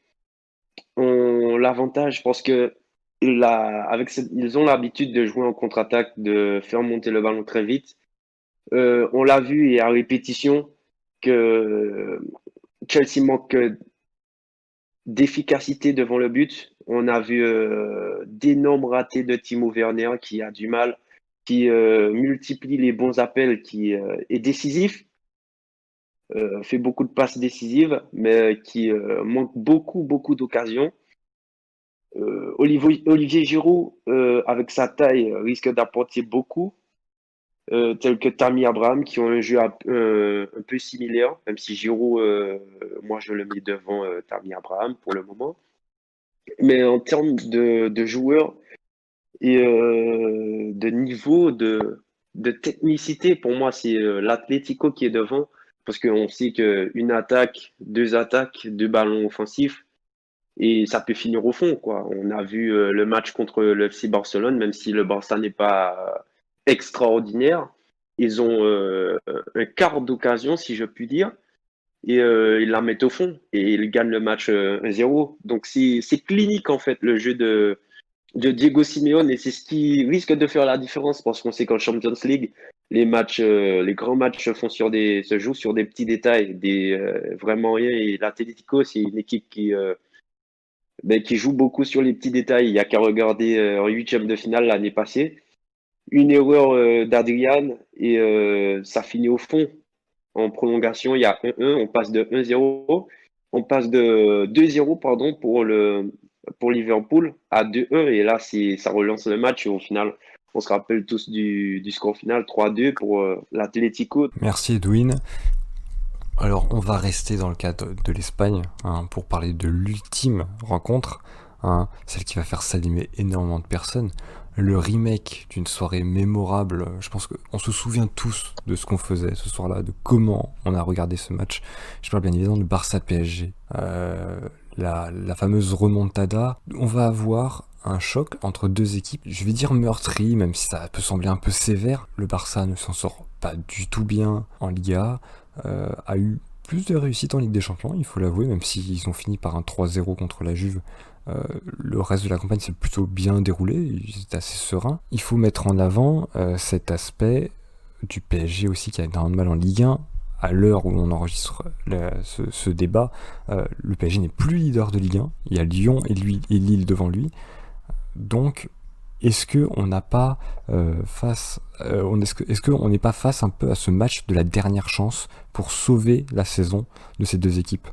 ont l'avantage parce que ils ont l'habitude de jouer en contre-attaque, de faire monter le ballon très vite. On l'a vu et à répétition que Chelsea manque d'efficacité devant le but. On a vu d'énormes ratés de Timo Werner qui a du mal, qui multiplie les bons appels, qui est décisif, fait beaucoup de passes décisives, mais qui manque beaucoup d'occasions. Olivier Giroud, avec sa taille, risque d'apporter beaucoup, tels que Tammy Abraham, qui ont un jeu un peu similaire, même si Giroud, moi je le mets devant Tammy Abraham pour le moment. Mais en termes de joueurs et de niveau, de technicité, pour moi, c'est l'Atlético qui est devant. Parce qu'on sait qu'une attaque, deux attaques, deux ballons offensifs, et ça peut finir au fond, quoi. On a vu le match contre le FC Barcelone, même si le Barça n'est pas extraordinaire. Ils ont un quart d'occasion, si je puis dire, et ils la mettent au fond et ils gagnent le match 1-0. Donc c'est clinique en fait le jeu de Diego Simeone et c'est ce qui risque de faire la différence parce qu'on sait qu'en Champions League, les grands matchs se jouent sur des petits détails, vraiment rien. Et l'Atlético, c'est une équipe qui joue beaucoup sur les petits détails. Il n'y a qu'à regarder en huitième de finale l'année passée. Une erreur d'Adrian et ça finit au fond. En prolongation, il y a 1-1, on passe de 1-0, on passe de 2-0 pardon, pour Liverpool à 2-1 et là ça relance le match et au final, on se rappelle tous du score final 3-2 pour l'Atlético. Merci Edwin. Alors on va rester dans le cadre de l'Espagne pour parler de l'ultime rencontre, celle qui va faire s'allumer énormément de personnes. Le remake d'une soirée mémorable, je pense qu'on se souvient tous de ce qu'on faisait ce soir-là, de comment on a regardé ce match. Je parle bien évidemment de Barça-PSG. La fameuse remontada. On va avoir un choc entre deux équipes, je vais dire meurtri, même si ça peut sembler un peu sévère. Le Barça ne s'en sort pas du tout bien en Liga, a eu plus de réussite en Ligue des Champions, il faut l'avouer, même s'ils ont fini par un 3-0 contre la Juve. Le reste de la campagne s'est plutôt bien déroulé, ils étaient assez sereins. Il faut mettre en avant cet aspect du PSG aussi qui a énormément de mal en Ligue 1. À l'heure où on enregistre ce débat, le PSG n'est plus leader de Ligue 1. Il y a Lyon et Lille devant lui. Donc, est-ce qu'on n'a pas est-ce qu'on n'est pas face un peu à ce match de la dernière chance pour sauver la saison de ces deux équipes?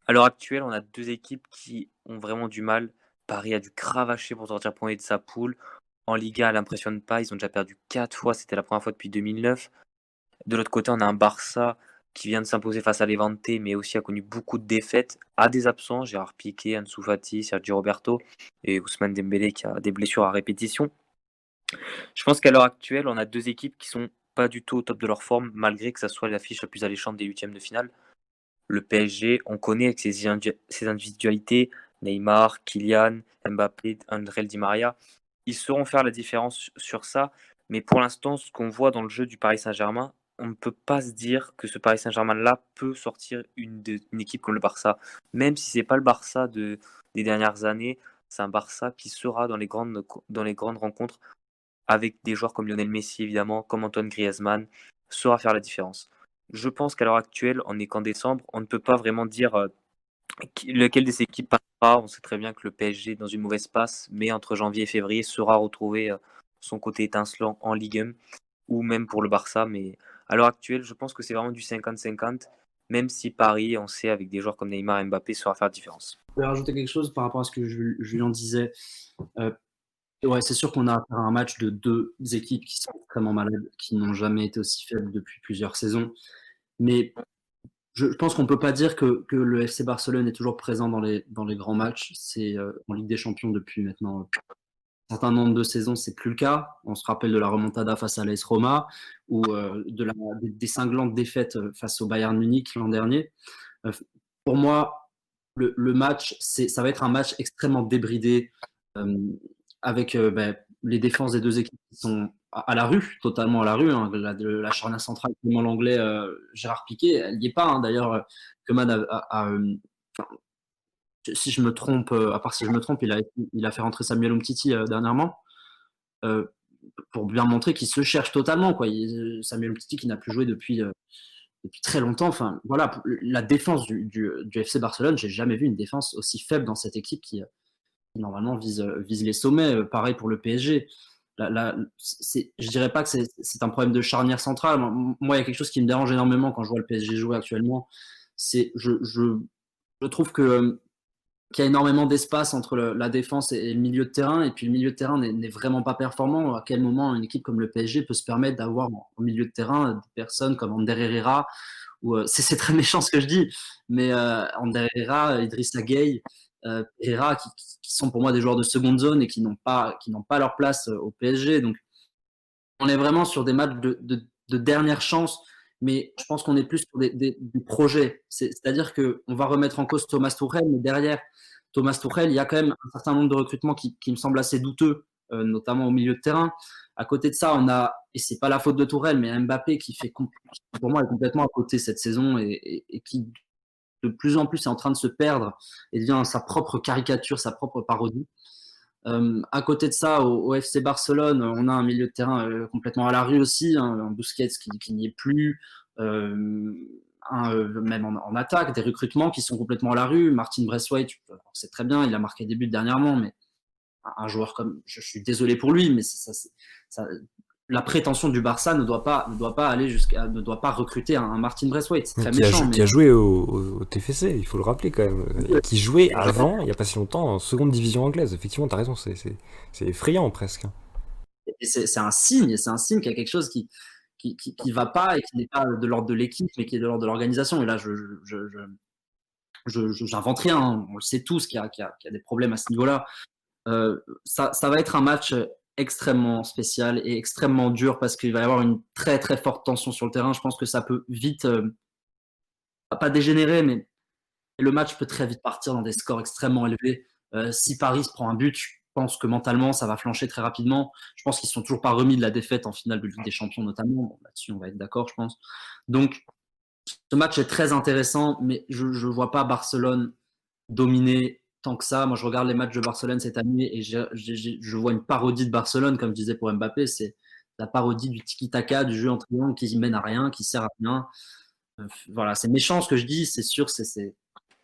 À l'heure actuelle, on a deux équipes qui ont vraiment du mal. Paris a dû cravacher pour sortir premier de sa poule. En Liga, elle n'impressionne pas. Ils ont déjà perdu 4 fois. C'était la première fois depuis 2009. De l'autre côté, on a un Barça qui vient de s'imposer face à Levante, mais aussi a connu beaucoup de défaites, a des absents, Gérard Piqué, Ansu Fati, Sergio Roberto et Ousmane Dembélé qui a des blessures à répétition. Je pense qu'à l'heure actuelle, on a deux équipes qui sont pas du tout au top de leur forme, malgré que ça soit l'affiche la plus alléchante des huitièmes de finale. Le PSG, on connaît avec ses individualités, Neymar, Kylian, Mbappé, André Di Maria. ils sauront faire la différence sur ça. Mais pour l'instant, ce qu'on voit dans le jeu du Paris Saint-Germain, on ne peut pas se dire que ce Paris Saint-Germain-là peut sortir une équipe comme le Barça. Même si c'est pas le Barça des dernières années, c'est un Barça qui sera dans les grandes rencontres avec des joueurs comme Lionel Messi, évidemment, comme Antoine Griezmann, saura faire la différence. Je pense qu'à l'heure actuelle, on n'est qu'en décembre, on ne peut pas vraiment dire lequel des équipes passera. On sait très bien que le PSG est dans une mauvaise passe, mais entre janvier et février saura retrouver son côté étincelant en Ligue 1 ou même pour le Barça. Mais à l'heure actuelle, je pense que c'est vraiment du 50-50, même si Paris, on sait, avec des joueurs comme Neymar et Mbappé, saura faire la différence. Je vais rajouter quelque chose par rapport à ce que Julien disait. Ouais, c'est sûr qu'on a affaire à un match de deux équipes qui sont extrêmement malades, qui n'ont jamais été aussi faibles depuis plusieurs saisons. Mais je pense qu'on ne peut pas dire que le FC Barcelone est toujours présent dans les grands matchs. C'est en Ligue des Champions depuis maintenant un certain nombre de saisons, c'est plus le cas. On se rappelle de la remontada face à l'AS Roma ou des cinglantes défaites face au Bayern Munich l'an dernier. Pour moi, le match, ça va être un match extrêmement débridé avec les défenses des deux équipes qui sont à la rue, totalement à la rue. Hein. La charnière centrale, comment l'anglais Gérard Piqué, elle n'y est pas. Hein. D'ailleurs, Koeman si je me trompe, à part si je me trompe, il a fait rentrer Samuel Umtiti dernièrement pour bien montrer qu'il se cherche totalement. Quoi. Samuel Umtiti qui n'a plus joué depuis très longtemps. Enfin, voilà, la défense du FC Barcelone, j'ai jamais vu une défense aussi faible dans cette équipe qui normalement vise les sommets. Pareil pour le PSG. Je dirais pas que c'est un problème de charnière centrale. Moi, il y a quelque chose qui me dérange énormément quand je vois le PSG jouer actuellement. Je trouve qu'il y a énormément d'espace entre la défense et le milieu de terrain, et puis le milieu de terrain n'est vraiment pas performant. À quel moment une équipe comme le PSG peut se permettre d'avoir au milieu de terrain des personnes comme Ander Herrera, ou c'est très méchant ce que je dis, mais Ander Herrera, Idrissa Gueye, Herrera, qui sont pour moi des joueurs de seconde zone et qui n'ont pas leur place au PSG. Donc on est vraiment sur des matchs de dernière chance, mais je pense qu'on est plus sur des projets. C'est-à-dire qu'on va remettre en cause Thomas Tuchel, mais derrière Thomas Tuchel, il y a quand même un certain nombre de recrutements qui me semblent assez douteux, notamment au milieu de terrain. À côté de ça, on a, et c'est pas la faute de Tourelle, mais Mbappé qui pour moi, est complètement à côté cette saison et qui de plus en plus est en train de se perdre et devient sa propre caricature, sa propre parodie. À côté de ça, au FC Barcelone, on a un milieu de terrain complètement à la rue aussi, hein, un Busquets qui n'y est plus, même en attaque, des recrutements qui sont complètement à la rue. Martin Braithwaite, c'est très bien, il a marqué des buts dernièrement, mais un joueur comme, je suis désolé pour lui, mais la prétention du Barça ne doit pas ne doit pas recruter un Martin Braithwaite. C'est très méchant. Qui a joué au TFC, il faut le rappeler quand même. Et qui jouait avant, il n'y a pas si longtemps, en seconde division anglaise. Effectivement, tu as raison, c'est effrayant presque. Et c'est un signe qu'il y a quelque chose qui va pas et qui n'est pas de l'ordre de l'équipe, mais qui est de l'ordre de l'organisation. Et là, j'invente rien. Hein. On le sait tous qu'il y a des problèmes à ce niveau-là. Ça va être un match extrêmement spécial et extrêmement dur parce qu'il va y avoir une très très forte tension sur le terrain. Je pense que ça peut vite pas dégénérer, mais le match peut très vite partir dans des scores extrêmement élevés. Si Paris se prend un but, je pense que mentalement ça va flancher très rapidement. Je pense qu'ils ne sont toujours pas remis de la défaite en finale de Ligue des Champions notamment. Bon, là-dessus on va être d'accord, je pense. Donc ce match est très intéressant, mais je ne vois pas Barcelone dominer tant que ça. Moi, je regarde les matchs de Barcelone cette année et je vois une parodie de Barcelone, comme je disais pour Mbappé. C'est la parodie du tiki-taka, du jeu en triangle qui mène à rien, qui sert à rien. Voilà, c'est méchant ce que je dis, c'est sûr, c'est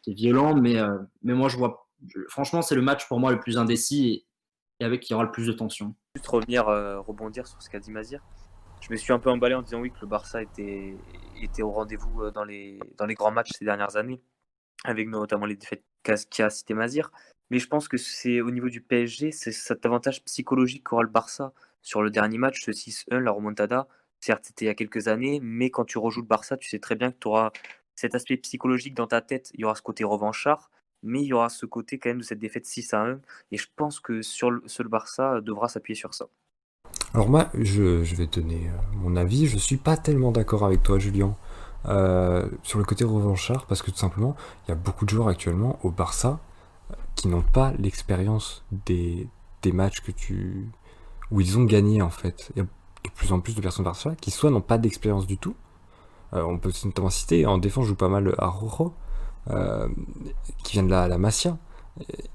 violent, mais moi, franchement, c'est le match pour moi le plus indécis et avec qui aura le plus de tension. Juste rebondir sur ce qu'a dit Mazir. Je me suis un peu emballé en disant oui que le Barça était au rendez-vous dans les grands matchs ces dernières années, avec notamment les défaites qu'a cité Mazir. Mais je pense que c'est au niveau du PSG, c'est cet avantage psychologique qu'aura le Barça sur le dernier match, ce 6-1, la remontada. Certes, c'était il y a quelques années, mais quand tu rejoues le Barça, tu sais très bien que tu auras cet aspect psychologique dans ta tête. Il y aura ce côté revanchard, mais il y aura ce côté quand même de cette défaite 6-1. Et je pense que le Barça devra s'appuyer sur ça. Alors moi, je vais te donner mon avis. Je suis pas tellement d'accord avec toi, Julien, sur le côté revanchard, parce que tout simplement, il y a beaucoup de joueurs actuellement au Barça qui n'ont pas l'expérience des des matchs où ils ont gagné en fait. Il y a de plus en plus de personnes Barça qui soit n'ont pas d'expérience du tout. On peut notamment citer, en défense, je joue pas mal à Rojo, euh, qui vient de la Masia.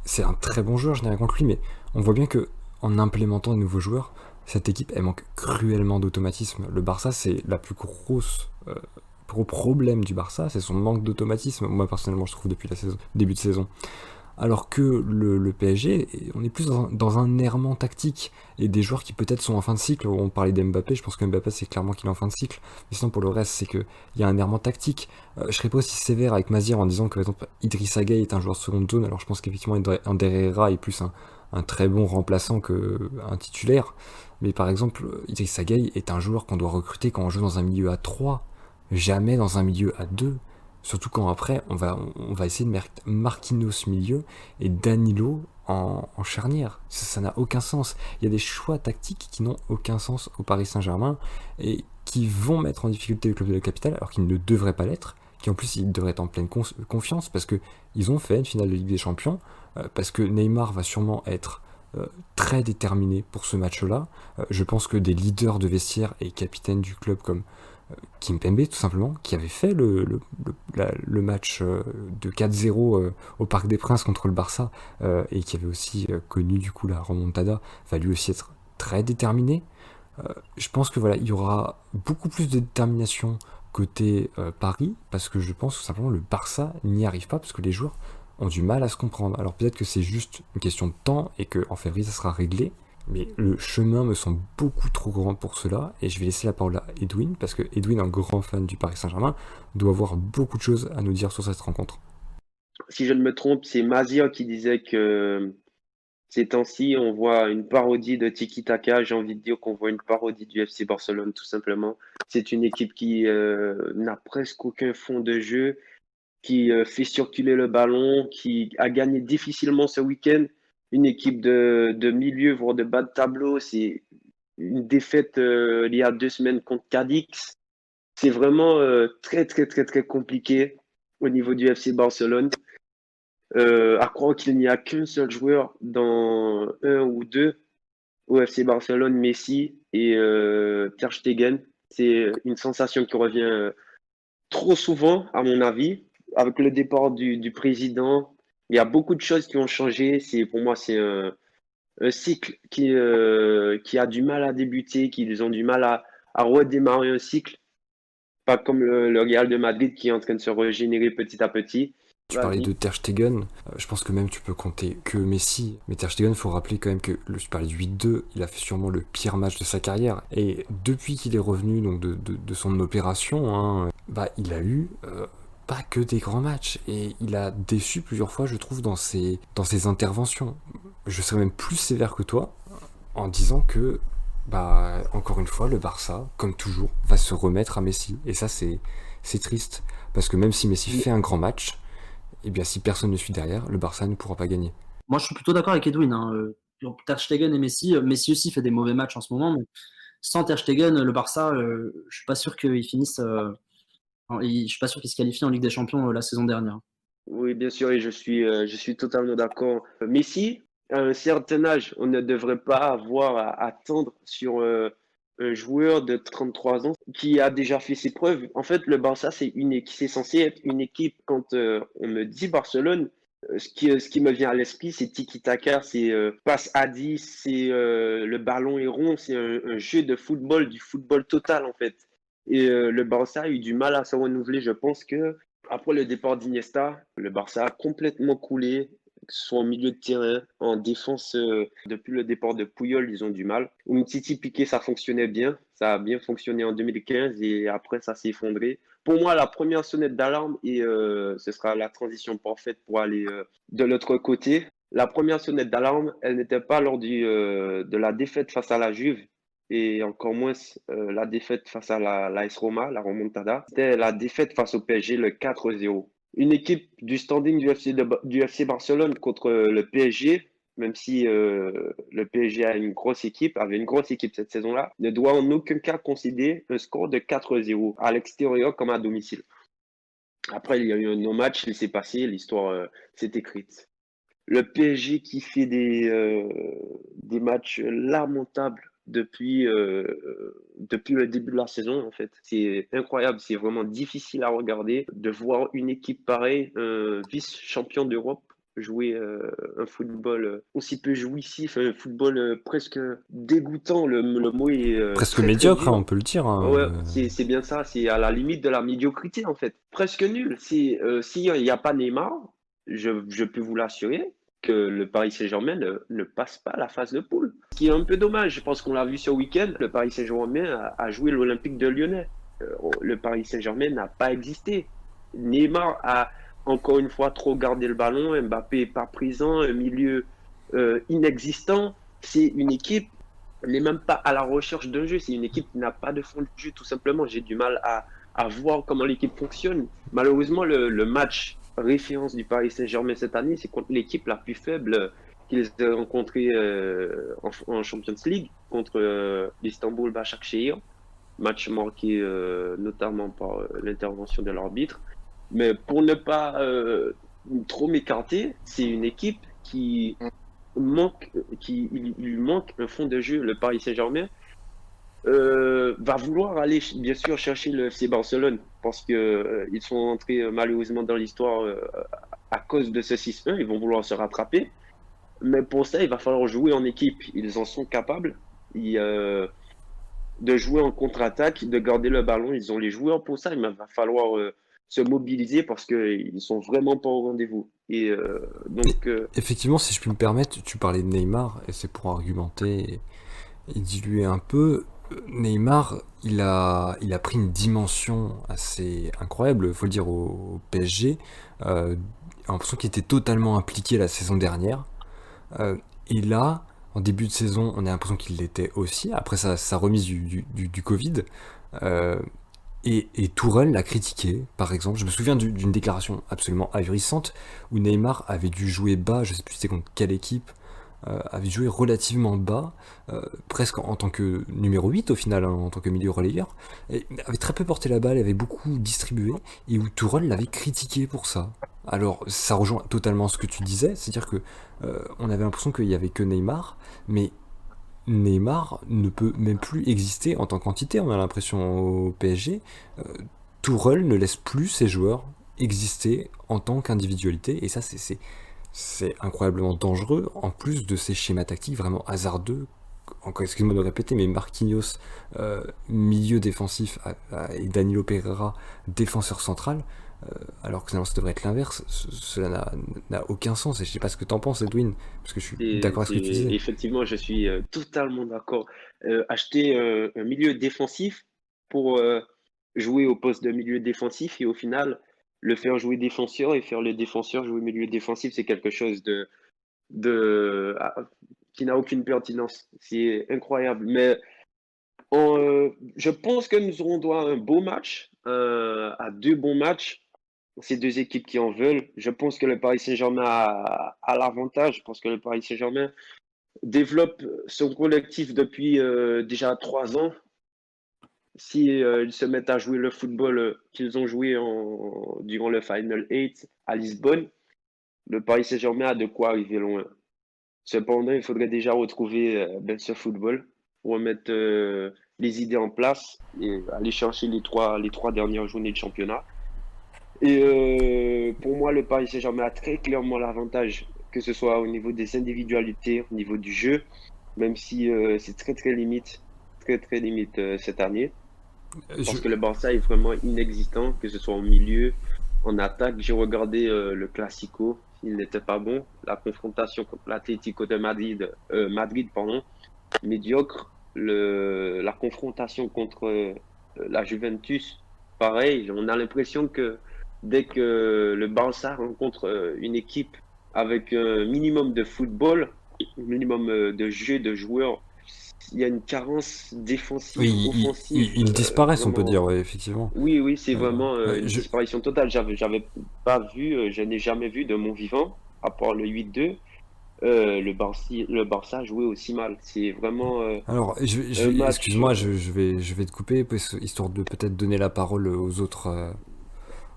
C'est un très bon joueur, je n'ai rien contre lui, mais on voit bien que en implémentant de nouveaux joueurs, cette équipe, elle manque cruellement d'automatisme. Le Barça, c'est la plus gros problème du Barça, c'est son manque d'automatisme. Moi, personnellement, je trouve depuis la début de saison. Alors que le PSG, on est plus dans un errement tactique et des joueurs qui peut-être sont en fin de cycle. On parlait d'Mbappé, je pense que Mbappé c'est clairement qu'il est en fin de cycle. Mais sinon pour le reste, c'est qu'il y a un errement tactique. Je serais pas aussi sévère avec Mazir en disant que par exemple Idrissa Gueye est un joueur de seconde zone. Alors je pense qu'effectivement Ander Herrera est plus un très bon remplaçant qu'un titulaire. Mais par exemple, Idrissa Gueye est un joueur qu'on doit recruter quand on joue dans un milieu à 3, jamais dans un milieu à 2. Surtout quand après, on va essayer de mettre Marquinhos milieu et Danilo en charnière. Ça n'a aucun sens. Il y a des choix tactiques qui n'ont aucun sens au Paris Saint-Germain et qui vont mettre en difficulté le club de la capitale alors qu'ils ne devraient pas l'être, qui en plus ils devraient être en pleine confiance parce que ils ont fait une finale de Ligue des Champions, parce que Neymar va sûrement être très déterminé pour ce match-là. Je pense que des leaders de vestiaire et capitaines du club comme Kimpembe tout simplement, qui avait fait le match de 4-0 au Parc des Princes contre le Barça, et qui avait aussi connu du coup la remontada, va lui aussi être très déterminé. Je pense que voilà, il y aura beaucoup plus de détermination côté Paris, parce que je pense que simplement le Barça n'y arrive pas, parce que les joueurs ont du mal à se comprendre. Alors peut-être que c'est juste une question de temps et qu'en février ça sera réglé, mais le chemin me semble beaucoup trop grand pour cela, et je vais laisser la parole à Edwin, parce que Edwin, un grand fan du Paris Saint-Germain, doit avoir beaucoup de choses à nous dire sur cette rencontre. Si je ne me trompe, c'est Mazia qui disait que ces temps-ci, on voit une parodie de Tiki Taka. J'ai envie de dire qu'on voit une parodie du FC Barcelone, tout simplement. C'est une équipe qui n'a presque aucun fond de jeu, qui fait circuler le ballon, qui a gagné difficilement ce week-end. Une équipe de milieu, voire de bas de tableau. C'est une défaite il y a 2 semaines contre Cadix. C'est vraiment très, très, très, très compliqué au niveau du FC Barcelone. À croire qu'il n'y a qu'un seul joueur dans un ou deux au FC Barcelone, Messi et Ter Stegen. C'est une sensation qui revient trop souvent, à mon avis. Avec le départ du président, il y a beaucoup de choses qui ont changé. Pour moi, c'est un cycle qui a du mal à débuter, qui ont du mal à redémarrer un cycle. Pas comme le Real de Madrid qui est en train de se régénérer petit à petit. Tu parlais Vas-y. de Ter Stegen, je pense que même tu peux compter que Messi, mais Ter Stegen, faut rappeler quand même que tu parlais du 8-2, il a fait sûrement le pire match de sa carrière, et depuis qu'il est revenu donc de son opération, hein, bah il a eu pas que des grands matchs, et il a déçu plusieurs fois, je trouve, dans ses interventions. Je serais même plus sévère que toi en disant que, bah, encore une fois, le Barça, comme toujours, va se remettre à Messi. Et ça, c'est triste. Parce que même si Messi fait un grand match, eh bien, si personne ne suit derrière, le Barça ne pourra pas gagner. Moi, je suis plutôt d'accord avec Edwin. Hein. Ter Stegen et Messi, Messi aussi fait des mauvais matchs en ce moment, mais sans Ter Stegen, le Barça, je suis pas sûr qu'ils finissent. Je suis pas sûr qu'ils se qualifient en Ligue des Champions la saison dernière. Oui, bien sûr, et je suis totalement d'accord. Messi, à un certain âge, on ne devrait pas avoir à attendre sur un joueur de 33 ans qui a déjà fait ses preuves. En fait, le Barça, c'est censé être une équipe. Quand on me dit Barcelone, ce qui me vient à l'esprit, c'est tiki-taka, c'est passe à 10, c'est le ballon est rond, c'est un jeu de football, du football total en fait. Et le Barça a eu du mal à se renouveler. Je pense que après le départ d'Iniesta, le Barça a complètement coulé, que ce soit au milieu de terrain, en défense. Depuis le départ de Puyol, ils ont du mal. Umtiti Piqué, ça fonctionnait bien. Ça a bien fonctionné en 2015 et après, ça s'est effondré. Pour moi, la première sonnette d'alarme, et ce sera la transition parfaite pour aller de l'autre côté. La première sonnette d'alarme, elle n'était pas lors de la défaite face à la Juve et encore moins la défaite face à l'AS Roma, la remontada. C'était la défaite face au PSG, le 4-0. Une équipe du standing du FC Barcelone contre le PSG, même si le PSG avait une grosse équipe cette saison-là, ne doit en aucun cas concéder un score de 4-0 à l'extérieur comme à domicile. Après, il y a eu un non-match, il s'est passé, l'histoire s'est écrite. Le PSG qui fait des matchs lamentables depuis le début de la saison, en fait. C'est incroyable, c'est vraiment difficile à regarder de voir une équipe pareille, vice-champion d'Europe, jouer un football aussi peu jouissif, un football presque dégoûtant. Le mot est Presque très très médiocre, hein, on dur. peut le dire, hein. Ouais, c'est bien ça, c'est à la limite de la médiocrité en fait. Presque nul. S'il n'y a pas Neymar, je peux vous l'assurer que le Paris Saint-Germain ne passe pas la phase de poule. Ce qui est un peu dommage, je pense qu'on l'a vu ce week-end, le Paris Saint-Germain a joué l'Olympique de Lyonnais. Le Paris Saint-Germain n'a pas existé. Neymar a encore une fois trop gardé le ballon, Mbappé n'est pas présent, un milieu inexistant. C'est une équipe n'est même pas à la recherche d'un jeu. C'est une équipe qui n'a pas de fond de jeu, tout simplement. J'ai du mal à voir comment l'équipe fonctionne. Malheureusement, le match référence du Paris Saint-Germain cette année, c'est contre l'équipe la plus faible qu'ils aient rencontrée en Champions League, contre l'Istanbul Başakşehir. Match marqué notamment par l'intervention de l'arbitre. Mais pour ne pas trop m'écarter, c'est une équipe qui lui manque un fond de jeu. Le Paris Saint-Germain va vouloir aller bien sûr chercher le FC Barcelone parce que ils sont entrés malheureusement dans l'histoire à cause de ce 6-1. Ils vont vouloir se rattraper, mais pour ça il va falloir jouer en équipe. Ils en sont capables. De jouer en contre-attaque, de garder le ballon. Ils ont les joueurs pour ça. Il va falloir se mobiliser parce qu'ils sont vraiment pas au rendez-vous. Et donc, Effectivement, si je puis me permettre, tu parlais de Neymar, et c'est pour argumenter et diluer un peu. Neymar, il a pris une dimension assez incroyable, faut le dire, au PSG. J'ai l'impression qu'il était totalement impliqué la saison dernière. Et là, en début de saison, on a l'impression qu'il l'était aussi, après sa remise du Covid. Euh, et Tourelle l'a critiqué, par exemple. Je me souviens d'une déclaration absolument ahurissante où Neymar avait dû jouer bas, je sais plus c'était contre quelle équipe, avait joué relativement bas, presque en tant que numéro 8 au final, hein, en tant que milieu relayeur, et avait très peu porté la balle, avait beaucoup distribué, et où Tourelle l'avait critiqué pour ça. Alors ça rejoint totalement ce que tu disais, c'est-à-dire que on avait l'impression qu'il y avait que Neymar, mais Neymar ne peut même plus exister en tant qu'entité, on a l'impression au PSG. Euh, Tourelle ne laisse plus ses joueurs exister en tant qu'individualité, et ça c'est incroyablement dangereux, en plus de ces schémas tactiques vraiment hasardeux. Encore, excuse-moi de répéter, mais Marquinhos, milieu défensif, et Danilo Pereira, défenseur central, alors que finalement ça devrait être l'inverse, cela n'a aucun sens, et je sais pas ce que t'en penses, Edwin, parce que je suis d'accord avec ce que tu disais. Effectivement, je suis totalement d'accord. Acheter un milieu défensif pour jouer au poste de milieu défensif et au final le faire jouer défenseur et faire le défenseur jouer milieu défensif, c'est quelque chose de qui n'a aucune pertinence. C'est incroyable. Mais je pense que nous aurons droit à un beau match, à deux bons matchs. Ces deux équipes qui en veulent. Je pense que le Paris Saint-Germain a l'avantage parce que le Paris Saint-Germain développe son collectif depuis déjà 3 ans. Si ils se mettent à jouer le football qu'ils ont joué durant le Final 8 à Lisbonne, le Paris Saint-Germain a de quoi arriver loin. Cependant, il faudrait déjà retrouver ce football, remettre les idées en place et aller chercher les trois dernières journées de championnat. Et pour moi, le Paris Saint-Germain a très clairement l'avantage, que ce soit au niveau des individualités, au niveau du jeu, même si c'est très très limite cette année, Je, parce que le Barça est vraiment inexistant, que ce soit en milieu, en attaque. J'ai regardé le Classico, il n'était pas bon. La confrontation contre l'Atlético de Madrid, pardon, médiocre. La confrontation contre la Juventus, pareil. On a l'impression que dès que le Barça rencontre une équipe avec un minimum de football, un minimum de jeu, de joueurs, il y a une carence oui, défensive, offensive, ils disparaissent, on peut dire, vraiment. ouais, effectivement. Oui, oui, c'est vraiment Ouais, une disparition totale. J'avais pas vu, je n'ai jamais vu de mon vivant, à part le 8-2, le Barça jouer aussi mal. C'est vraiment alors, un match. excuse-moi, je vais te couper, histoire de peut-être donner la parole aux autres,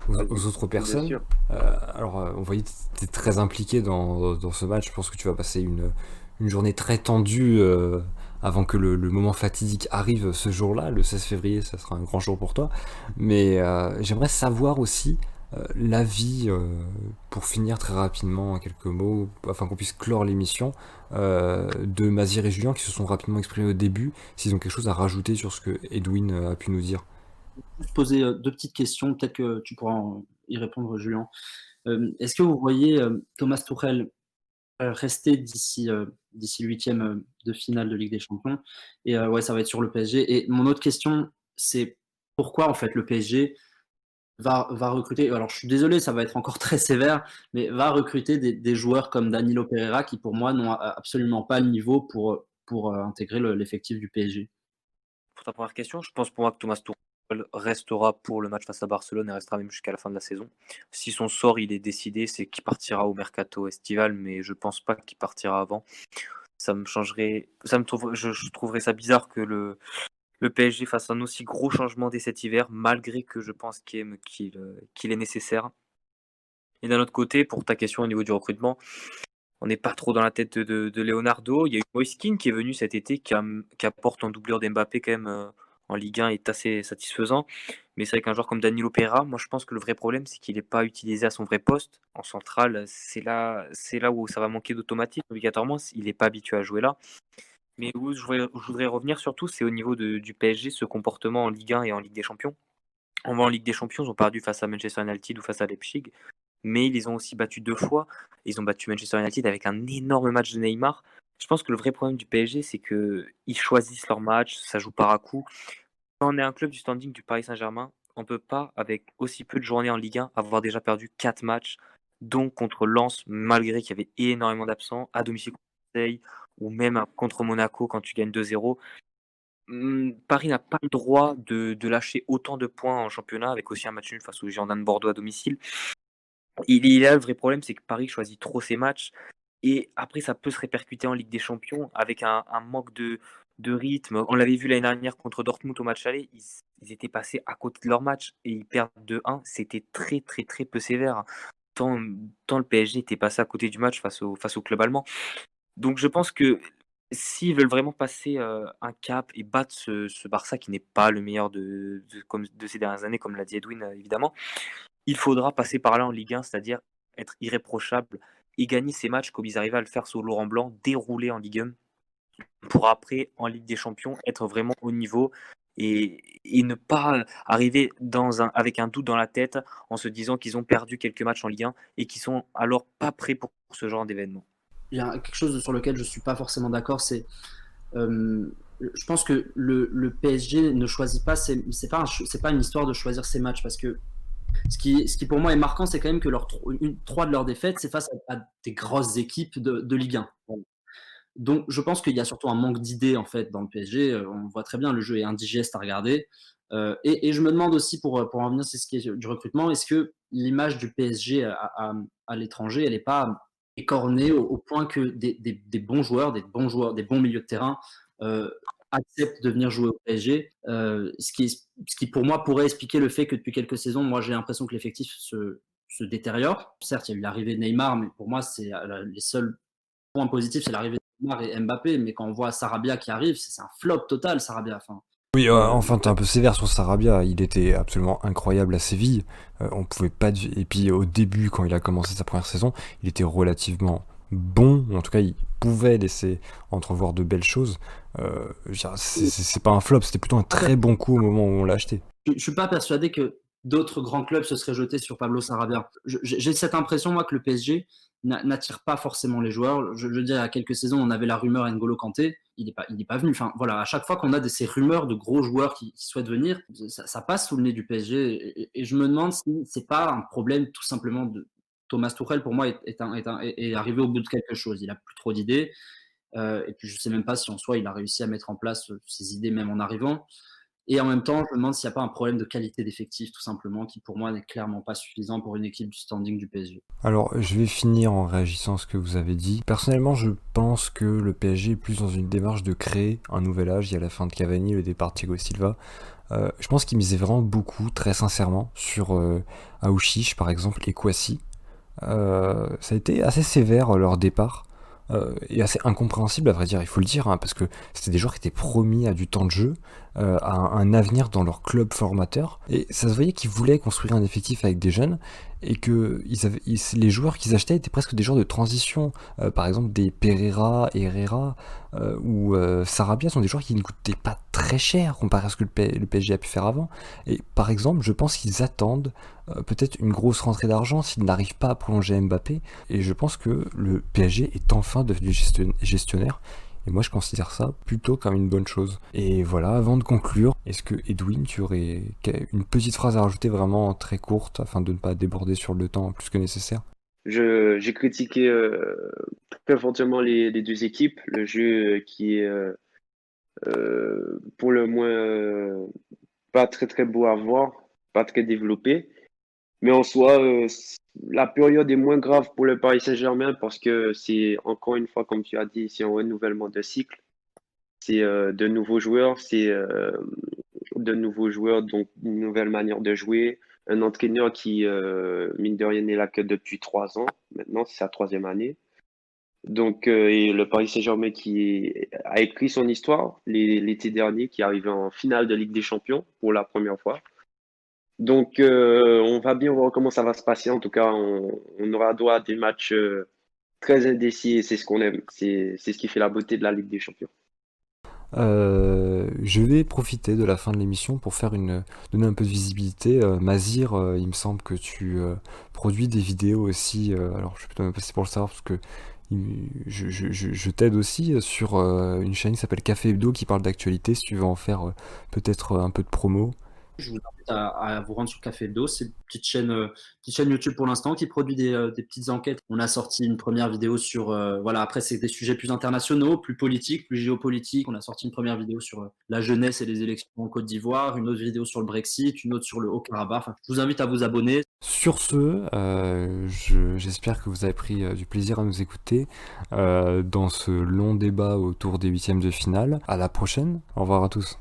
aux autres Bien personnes. sûr. On voyait que tu étais très impliqué dans ce match. Je pense que tu vas passer une journée très tendue avant que le moment fatidique arrive ce jour-là. Le 16 février, ça sera un grand jour pour toi. Mais j'aimerais savoir aussi l'avis, pour finir très rapidement en quelques mots, afin qu'on puisse clore l'émission, de Mazir et Julien qui se sont rapidement exprimés au début, s'ils ont quelque chose à rajouter sur ce que Edwin a pu nous dire. Juste poser deux petites questions, peut-être que tu pourras y répondre, Julien. Est-ce que vous voyez Thomas Tuchel rester d'ici le huitième de finale de Ligue des Champions? Et ouais, ça va être sur le PSG. Et mon autre question, c'est pourquoi en fait le PSG va recruter, alors je suis désolé, ça va être encore très sévère, mais va recruter des joueurs comme Danilo Pereira qui pour moi n'ont absolument pas le niveau pour intégrer l'effectif du PSG. Pour ta première question, je pense pour moi que Thomas Tuchel restera pour le match face à Barcelone et restera même jusqu'à la fin de la saison. Si son sort il est décidé, c'est qu'il partira au mercato estival, mais je pense pas qu'il partira avant. Ça me changerait, je trouverais ça bizarre que le PSG fasse un aussi gros changement dès cet hiver, malgré que je pense qu'il est nécessaire. Et d'un autre côté, pour ta question au niveau du recrutement, on n'est pas trop dans la tête de Leonardo. Il y a eu Moiskin qui est venu cet été, qui apporte en doublure d'Mbappé quand même en Ligue 1 est assez satisfaisant. Mais c'est vrai qu'un joueur comme Danilo Pereira, moi je pense que le vrai problème c'est qu'il n'est pas utilisé à son vrai poste. En centrale, c'est là où ça va manquer d'automatisme. Obligatoirement, il n'est pas habitué à jouer là. Mais où je voudrais revenir surtout, c'est au niveau du PSG, ce comportement en Ligue 1 et en Ligue des Champions. On va en Ligue des Champions, ils ont perdu face à Manchester United ou face à Leipzig, mais ils les ont aussi battus 2 fois. Ils ont battu Manchester United avec un énorme match de Neymar. Je pense que le vrai problème du PSG, c'est qu'ils choisissent leur match, ça joue par à coup. Quand on est un club du standing du Paris Saint-Germain, on ne peut pas, avec aussi peu de journées en Ligue 1, avoir déjà perdu 4 matchs, donc contre Lens, malgré qu'il y avait énormément d'absents, à domicile contre Marseille, ou même contre Monaco quand tu gagnes 2-0. Paris n'a pas le droit de lâcher autant de points en championnat, avec aussi un match nul face aux Girondins de Bordeaux à domicile. Il a le vrai problème, c'est que Paris choisit trop ses matchs et après ça peut se répercuter en Ligue des Champions avec un manque de rythme. On l'avait vu l'année dernière contre Dortmund au match aller, ils étaient passés à côté de leur match et ils perdent 2-1. C'était très très très peu sévère. Tant, tant le PSG était passé à côté du match face au club allemand. Donc je pense que s'ils veulent vraiment passer un cap et battre ce Barça qui n'est pas le meilleur de ces dernières années, comme l'a dit Edwin évidemment, il faudra passer par là en Ligue 1, c'est-à-dire être irréprochable et gagner ces matchs comme ils arrivaient à le faire sous Laurent Blanc, dérouler en Ligue 1, pour après, en Ligue des Champions, être vraiment au niveau et ne pas arriver avec un doute dans la tête en se disant qu'ils ont perdu quelques matchs en Ligue 1 et qu'ils sont alors pas prêts pour ce genre d'événement. Il y a quelque chose sur lequel je ne suis pas forcément d'accord, c'est je pense que le PSG ne choisit pas, c'est pas une histoire de choisir ses matchs, parce que ce qui pour moi est marquant, c'est quand même que trois de leurs défaites, c'est face à des grosses équipes de Ligue 1. Donc je pense qu'il y a surtout un manque d'idées en fait dans le PSG. On voit très bien, le jeu est indigeste à regarder. Et je me demande aussi, pour en venir, c'est ce qui est du recrutement, est-ce que l'image du PSG à l'étranger, elle n'est pas écornée au point que des bons joueurs, des bons milieux de terrain acceptent de venir jouer au PSG, ce qui pour moi pourrait expliquer le fait que depuis quelques saisons, moi j'ai l'impression que l'effectif se détériore. Certes, il y a eu l'arrivée de Neymar, mais pour moi, c'est les seuls points positifs, c'est l'arrivée de Neymar et Mbappé. Mais quand on voit Sarabia qui arrive, c'est un flop total, Sarabia. Enfin, Oui, enfin, t'es un peu sévère sur Sarabia. Il était absolument incroyable à Séville. On pouvait pas. Et puis au début, quand il a commencé sa première saison, il était relativement bon. En tout cas, il pouvait laisser entrevoir de belles choses. Je veux dire, c'est pas un flop, c'était plutôt un très bon coup au moment où on l'a acheté. je suis pas persuadé que d'autres grands clubs se seraient jetés sur Pablo Sarabia. J'ai cette impression, moi, que le PSG n'attire pas forcément les joueurs. Je veux dire, il y a quelques saisons, on avait la rumeur N'Golo Kanté, il n'est pas venu. Enfin, voilà, à chaque fois qu'on a ces rumeurs de gros joueurs qui souhaitent venir, ça passe sous le nez du PSG. Et je me demande si c'est pas un problème tout simplement de Thomas Tuchel. Pour moi, est arrivé au bout de quelque chose. Il a plus trop d'idées. Et puis, je sais même pas si en soi, il a réussi à mettre en place ses idées même en arrivant. Et en même temps, je me demande s'il n'y a pas un problème de qualité d'effectif, tout simplement, qui pour moi n'est clairement pas suffisant pour une équipe du standing du PSG. Alors, je vais finir en réagissant à ce que vous avez dit. Personnellement, je pense que le PSG est plus dans une démarche de créer un nouvel âge. Il y a la fin de Cavani, le départ de Thiago Silva. Je pense qu'ils misaient vraiment beaucoup, très sincèrement, sur Aouchiche, par exemple, et Kouassi. Ça a été assez sévère leur départ. Et assez incompréhensible à vrai dire, il faut le dire, hein, parce que c'était des joueurs qui étaient promis à du temps de jeu, à un avenir dans leur club formateur, et ça se voyait qu'ils voulaient construire un effectif avec des jeunes, et que les joueurs qu'ils achetaient étaient presque des joueurs de transition. Par exemple des Pereira, Herrera ou Sarabia sont des joueurs qui ne coûtaient pas très cher comparé à ce que le PSG a pu faire avant. Et par exemple, je pense qu'ils attendent peut-être une grosse rentrée d'argent s'ils n'arrivent pas à prolonger Mbappé, et je pense que le PSG est enfin devenu gestionnaire. Et moi, je considère ça plutôt comme une bonne chose. Et voilà, avant de conclure, est-ce que Edwin, tu aurais une petite phrase à rajouter vraiment très courte afin de ne pas déborder sur le temps plus que nécessaire? J'ai critiqué très fortement les deux équipes. Le jeu qui est pour le moins pas très très beau à voir, pas très développé. Mais en soi, la période est moins grave pour le Paris Saint-Germain parce que c'est encore une fois, comme tu as dit, c'est un renouvellement de cycle. C'est de nouveaux joueurs, donc une nouvelle manière de jouer. Un entraîneur qui, mine de rien, n'est là que depuis 3 ans. Maintenant, c'est sa troisième année. Donc, et le Paris Saint-Germain a écrit son histoire l'été dernier, qui est arrivé en finale de Ligue des Champions pour la première fois. Donc, on va bien voir comment ça va se passer. En tout cas, on aura droit à des matchs très indécis et c'est ce qu'on aime. C'est ce qui fait la beauté de la Ligue des Champions. Je vais profiter de la fin de l'émission pour donner un peu de visibilité. Mazir, il me semble que tu produis des vidéos aussi. Alors, je suis plutôt même passé pour le savoir parce que je t'aide aussi sur une chaîne qui s'appelle Café Hebdo qui parle d'actualité. Si tu veux en faire peut-être un peu de promo. Je vous invite à vous rendre sur Café Hebdo. C'est une petite chaîne YouTube pour l'instant qui produit des petites enquêtes. On a sorti une première vidéo sur, voilà, après c'est des sujets plus internationaux, plus politiques, plus géopolitiques. On a sorti une première vidéo sur la jeunesse et les élections en Côte d'Ivoire, une autre vidéo sur le Brexit, une autre sur le Haut-Karabakh. Enfin, je vous invite à vous abonner. Sur ce, j'espère que vous avez pris du plaisir à nous écouter dans ce long débat autour des huitièmes de finale. À la prochaine. Au revoir à tous.